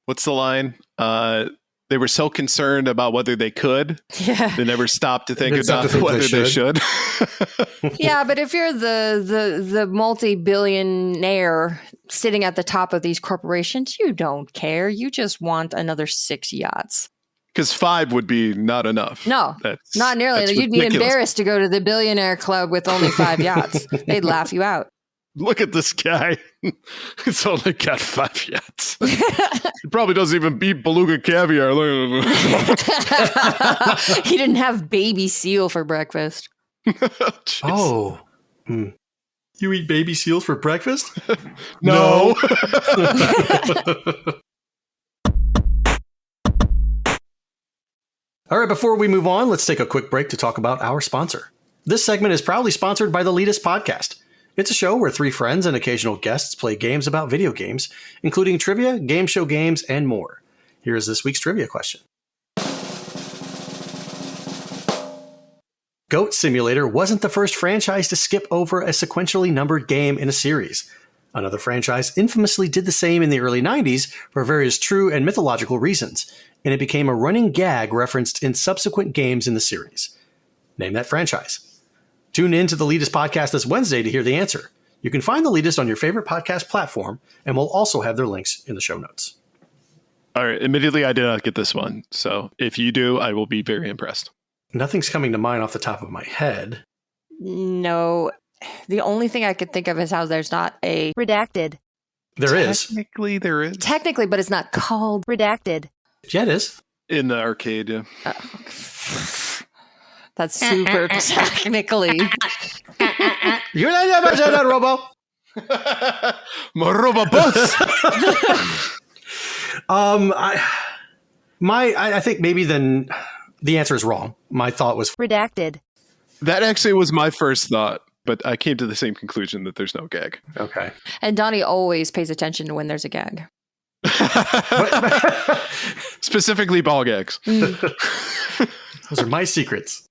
What's the line? They were so concerned about whether they could. Yeah. They never stopped to think about whether they should. Yeah, but if you're the multi-billionaire sitting at the top of these corporations, you don't care. You just want another 6 yachts. Because 5 would be not enough. No, not nearly. You'd be embarrassed to go to the billionaire club with only 5 yachts. They'd laugh you out. Look at this guy. It's only got 5 yachts. He probably doesn't even beat beluga caviar. He didn't have baby seal for breakfast. Oh. You eat baby seals for breakfast? No. All right, before we move on, let's take a quick break to talk about our sponsor. This segment is proudly sponsored by the Leadist Podcast. It's a show where 3 friends and occasional guests play games about video games, including trivia, game show games, and more. Here's this week's trivia question. Goat Simulator wasn't the first franchise to skip over a sequentially numbered game in a series. Another franchise infamously did the same in the early 90s for various true and mythological reasons, and it became a running gag referenced in subsequent games in the series. Name that franchise. Tune in to the Leadist Podcast this Wednesday to hear the answer. You can find the Leadist on your favorite podcast platform, and we'll also have their links in the show notes. All right, admittedly, I did not get this one. So if you do, I will be very impressed. Nothing's coming to mind off the top of my head. No. The only thing I could think of is how there's not a redacted. There is. Technically, there is. Technically, but it's not called redacted. Yeah, it is. In the arcade, yeah. That's super technically. You're not that Robo. Robo boss. I think maybe then the answer is wrong. My thought was redacted. That actually was my first thought, but I came to the same conclusion that there's no gag. Okay. And Donnie always pays attention to when there's a gag. Specifically ball gags. Those are my secrets.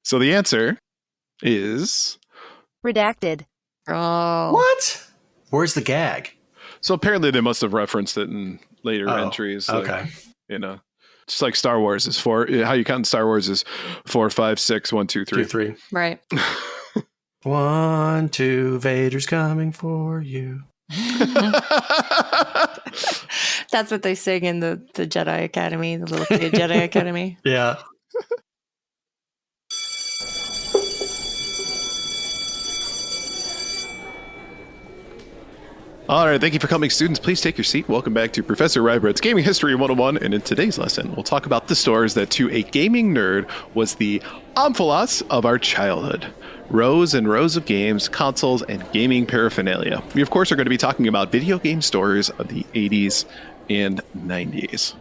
So the answer is redacted. Oh. What? Where's the gag? So apparently they must have referenced it in later entries. Okay. Like, Just like Star Wars is 4. How you count Star Wars is 4, 5, 6, 1, 2, 3. 2, 3. Right. 1, 2, Vader's coming for you. That's what they sing in the Jedi Academy, the little kid Jedi Academy. Yeah. All right, thank you for coming, students. Please take your seat. Welcome back to Professor Ryebread's Gaming History 101. And in today's lesson, we'll talk about the stores that to a gaming nerd was the omphalos of our childhood. Rows and rows of games, consoles, and gaming paraphernalia. We, of course, are going to be talking about video game stores of the 80s and 90s.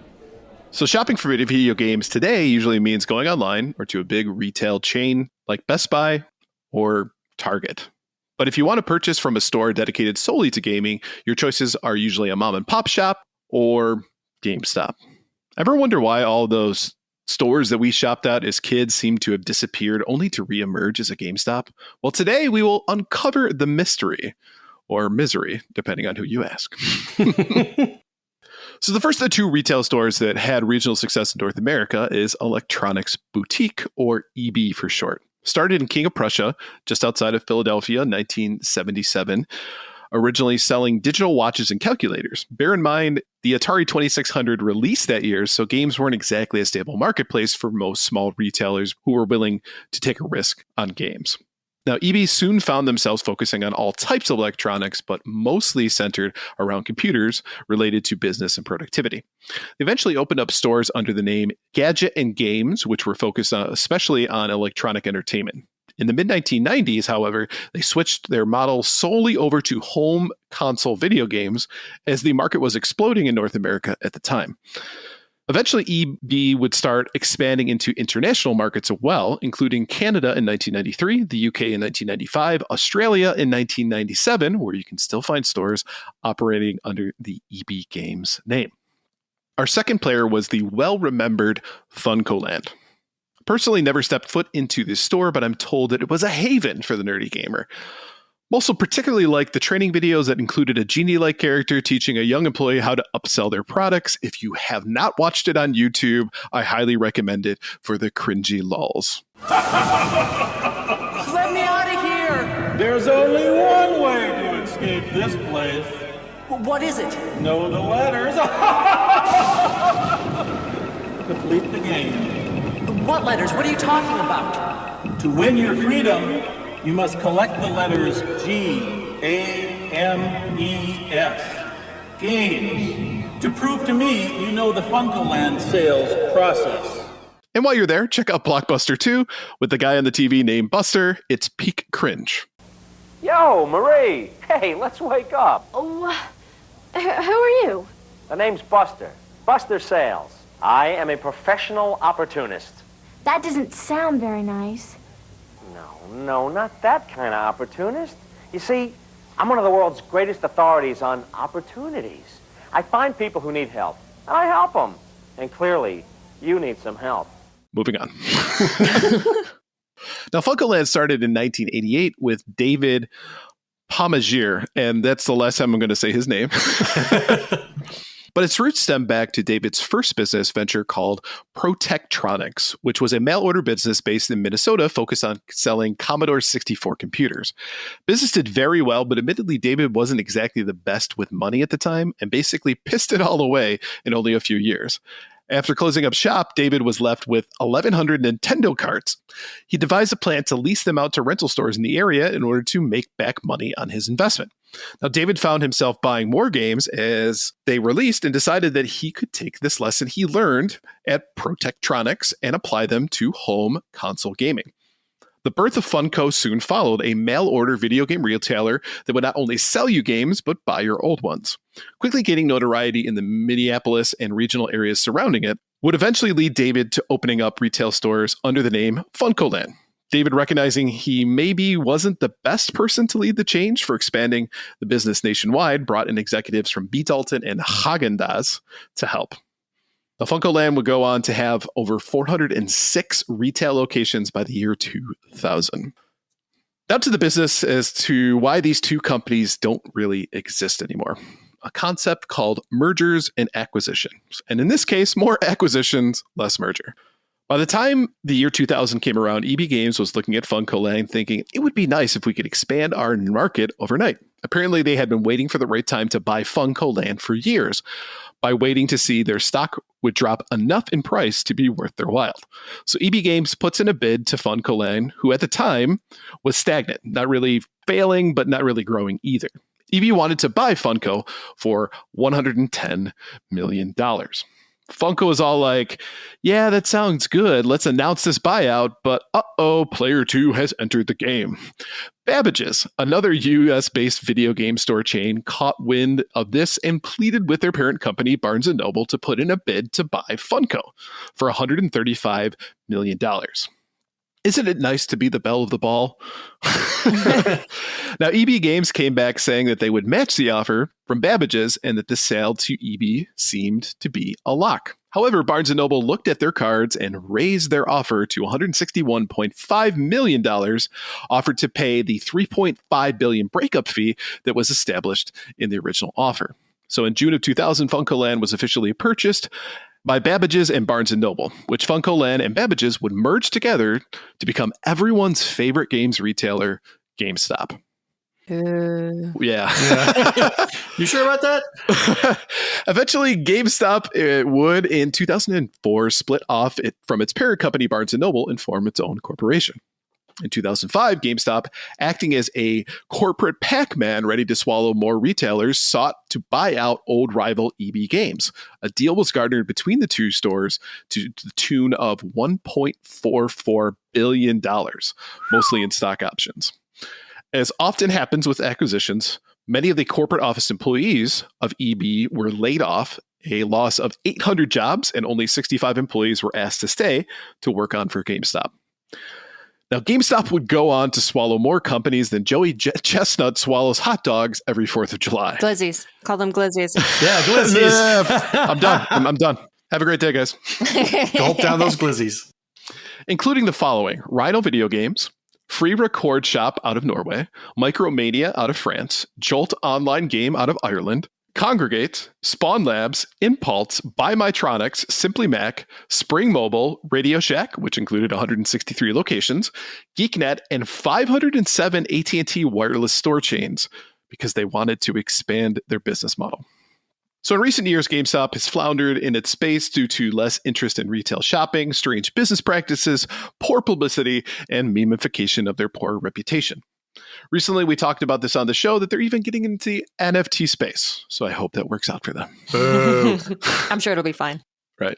So shopping for video games today usually means going online or to a big retail chain like Best Buy or Target. But if you want to purchase from a store dedicated solely to gaming, your choices are usually a mom and pop shop or GameStop. Ever wonder why all those stores that we shopped at as kids seem to have disappeared only to reemerge as a GameStop? Well, today we will uncover the mystery or misery, depending on who you ask. So the first of the two retail stores that had regional success in North America is Electronics Boutique, or EB for short. Started in King of Prussia, just outside of Philadelphia in 1977, originally selling digital watches and calculators. Bear in mind, the Atari 2600 released that year, so games weren't exactly a stable marketplace for most small retailers who were willing to take a risk on games. Now, EB soon found themselves focusing on all types of electronics, but mostly centered around computers related to business and productivity. They eventually opened up stores under the name Gadget and Games, which were focused especially on electronic entertainment. In the mid-1990s, however, they switched their model solely over to home console video games as the market was exploding in North America at the time. Eventually, EB would start expanding into international markets as well, including Canada in 1993, the UK in 1995, Australia in 1997, where you can still find stores operating under the EB Games name. Our second player was the well-remembered Funcoland. Personally, never stepped foot into this store, but I'm told that it was a haven for the nerdy gamer. Also particularly like the training videos that included a genie-like character teaching a young employee how to upsell their products. If you have not watched it on YouTube, I highly recommend it for the cringy lulz. Let me out of here! There's only one way to escape this place. What is it? Know the letters. Complete the game. What letters? What are you talking about? To win your freedom, you must collect the letters G-A-M-E-S. Games. To prove to me you know the Funcoland sales process. And while you're there, check out Blockbuster 2 with the guy on the TV named Buster. It's peak cringe. Yo, Marie. Hey, let's wake up. Oh, who are you? The name's Buster. Buster Sales. I am a professional opportunist. That doesn't sound very nice. No, not that kind of opportunist. You see, I'm one of the world's greatest authorities on opportunities. I find people who need help, and I help them. And clearly, you need some help. Moving on. Now, Funcoland started in 1988 with David Pomagier, and that's the last time I'm going to say his name. But its roots stem back to David's first business venture called Protectronics, which was a mail-order business based in Minnesota focused on selling Commodore 64 computers. Business did very well, but admittedly, David wasn't exactly the best with money at the time and basically pissed it all away in only a few years. After closing up shop, David was left with 1,100 Nintendo carts. He devised a plan to lease them out to rental stores in the area in order to make back money on his investment. Now, David found himself buying more games as they released and decided that he could take this lesson he learned at Protectronics and apply them to home console gaming. The birth of Funco soon followed, a mail-order video game retailer that would not only sell you games, but buy your old ones. Quickly gaining notoriety in the Minneapolis and regional areas surrounding it, would eventually lead David to opening up retail stores under the name Funcoland. David, recognizing he maybe wasn't the best person to lead the change for expanding the business nationwide, brought in executives from B. Dalton and Häagen-Dazs to help. The Funcoland would go on to have over 406 retail locations by the year 2000. Now to the business as to why these two companies don't really exist anymore. a concept called mergers and acquisitions. And in this case, more acquisitions, less merger. By the time the year 2000 came around, EB Games was looking at FuncoLand thinking it would be nice if we could expand our market overnight. Apparently, they had been waiting for the right time to buy FuncoLand for years by waiting to see their stock would drop enough in price to be worth their while. So EB Games puts in a bid to FuncoLand, who at the time was stagnant, not really failing, but not really growing either. EB wanted to buy Funko for $110 million. Funko is all like, yeah, that sounds good. Let's announce this buyout, but player 2 has entered the game. Babbage's, another US-based video game store chain, caught wind of this and pleaded with their parent company, Barnes & Noble, to put in a bid to buy Funko for $135 million. Isn't it nice to be the belle of the ball? Now, EB Games came back saying that they would match the offer from Babbage's and that the sale to EB seemed to be a lock. However, Barnes & Noble looked at their cards and raised their offer to $161.5 million, offered to pay the $3.5 billion breakup fee that was established in the original offer. So in June of 2000, FuncoLand was officially purchased by Babbage's and Barnes & Noble, which FuncoLand and Babbage's would merge together to become everyone's favorite games retailer, GameStop. Yeah. You sure about that? Eventually, GameStop would, in 2004, split off from its parent company, Barnes & Noble, and form its own corporation. In 2005, GameStop, acting as a corporate Pac-Man ready to swallow more retailers, sought to buy out old rival EB Games. A deal was garnered between the two stores to the tune of $1.44 billion, mostly in stock options. As often happens with acquisitions, many of the corporate office employees of EB were laid off, a loss of 800 jobs, and only 65 employees were asked to stay to work on for GameStop. Now, GameStop would go on to swallow more companies than Joey Chestnut swallows hot dogs every 4th of July. Glizzies. Call them glizzies. Yeah, glizzies. I'm done. I'm done. Have a great day, guys. Gulp down those glizzies. Including the following: Rhino Video Games, Free Record Shop out of Norway, Micromania out of France, Jolt Online Game out of Ireland, Congregate, Spawn Labs, Impulse, Buy Mytronics, Simply Mac, Spring Mobile, Radio Shack, which included 163 locations, GeekNet, and 507 AT&T wireless store chains because they wanted to expand their business model. So in recent years, GameStop has floundered in its space due to less interest in retail shopping, strange business practices, poor publicity, and memification of their poor reputation. Recently, we talked about this on the show, that they're even getting into the NFT space. So I hope that works out for them. I'm sure it'll be fine. Right.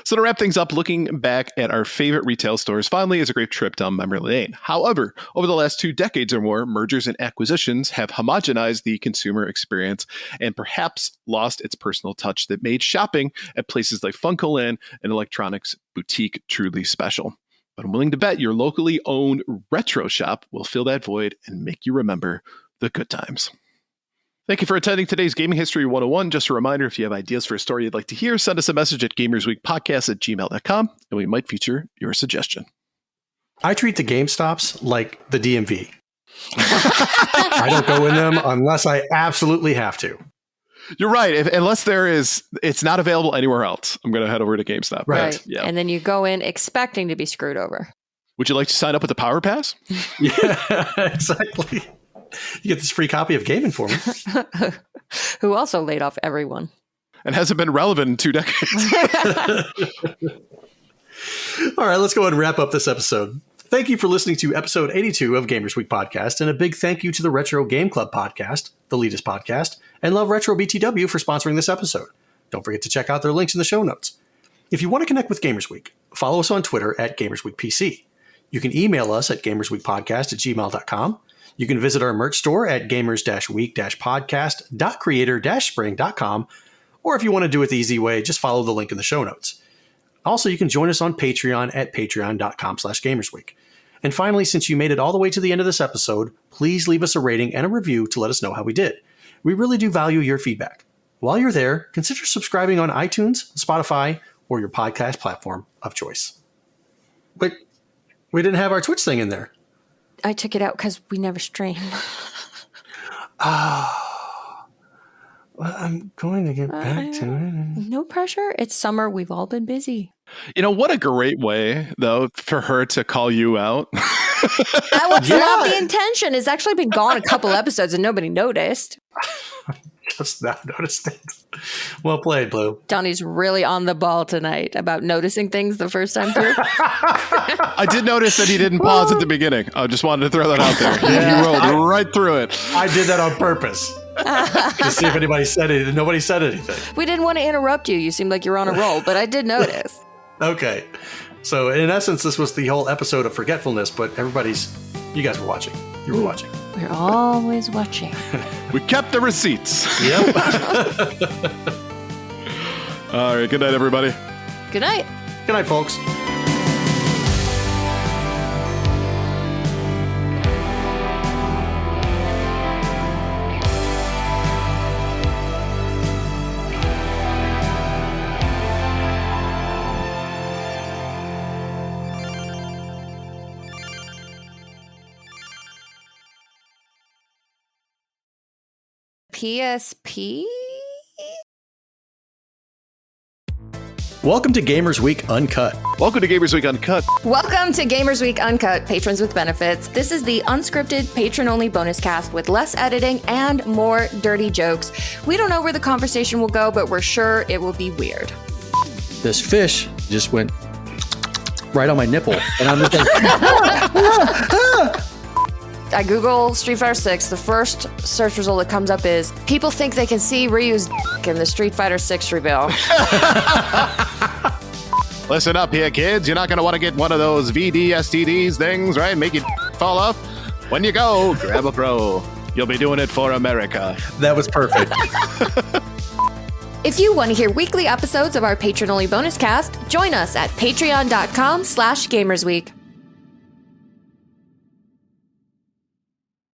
So to wrap things up, looking back at our favorite retail stores finally is a great trip down memory lane. However, over the last 2 decades or more, mergers and acquisitions have homogenized the consumer experience and perhaps lost its personal touch that made shopping at places like FuncoLand and Electronics Boutique truly special. But I'm willing to bet your locally owned retro shop will fill that void and make you remember the good times. Thank you for attending today's Gaming History 101. Just a reminder, if you have ideas for a story you'd like to hear, send us a message at gamersweekpodcast@gmail.com, and we might feature your suggestion. I treat the GameStops like the DMV. I don't go in them unless I absolutely have to. You're right. Unless it's not available anywhere else, I'm going to head over to GameStop. Right. Yeah. And then you go in expecting to be screwed over. Would you like to sign up with the Power Pass? Yeah, exactly. You get this free copy of Game Informer. Who also laid off everyone. And hasn't been relevant in 2 decades. All right, let's go ahead and wrap up this episode. Thank you for listening to episode 82 of Gamers Week Podcast, and a big thank you to the Retro Game Club Podcast, the Leadus Podcast, and Love Retro BTW for sponsoring this episode. Don't forget to check out their links in the show notes. If you want to connect with Gamers Week, follow us on Twitter at GamersWeekPC. You can email us at gamersweekpodcast@gmail.com. You can visit our merch store at gamers-week-podcast.creator-spring.com, or if you want to do it the easy way, just follow the link in the show notes. Also, you can join us on Patreon at patreon.com/gamersweek. And finally, since you made it all the way to the end of this episode, please leave us a rating and a review to let us know how we did. We really do value your feedback. While you're there, consider subscribing on iTunes, Spotify, or your podcast platform of choice. But we didn't have our Twitch thing in there. I took it out because we never stream. Well, I'm going to get back to it. No pressure. It's summer. We've all been busy. What a great way, though, for her to call you out. That was not the intention. It's actually been gone a couple episodes and nobody noticed. Just not noticed it. Well played, Blue. Donnie's really on the ball tonight about noticing things the first time through. I did notice that he didn't pause at the beginning. I just wanted to throw that out there. Yeah, He rolled right through it. I did that on purpose. To see if anybody said anything. Nobody said anything. We didn't want to interrupt you. You seemed like you're on a roll, but I did notice. Okay. So in essence, this was the whole episode of forgetfulness, but you guys were watching. You were watching. We're always watching. We kept the receipts. Yep. All right. Good night, everybody. Good night. Good night, folks. PSP? Welcome to Gamers Week Uncut. Welcome to Gamers Week Uncut. Welcome to Gamers Week Uncut, patrons with benefits. This is the unscripted, patron-only bonus cast with less editing and more dirty jokes. We don't know where the conversation will go, but we're sure it will be weird. This fish just went right on my nipple, and I'm just like, I Google Street Fighter 6. The first search result that comes up is people think they can see Ryu's in the Street Fighter 6 reveal. Listen up here, kids. You're not going to want to get one of those VD-STDs things, right? Make you fall off. When you go, grab a pro. You'll be doing it for America. that was perfect. If you want to hear weekly episodes of our patron-only bonus cast, join us at patreon.com/gamersweek.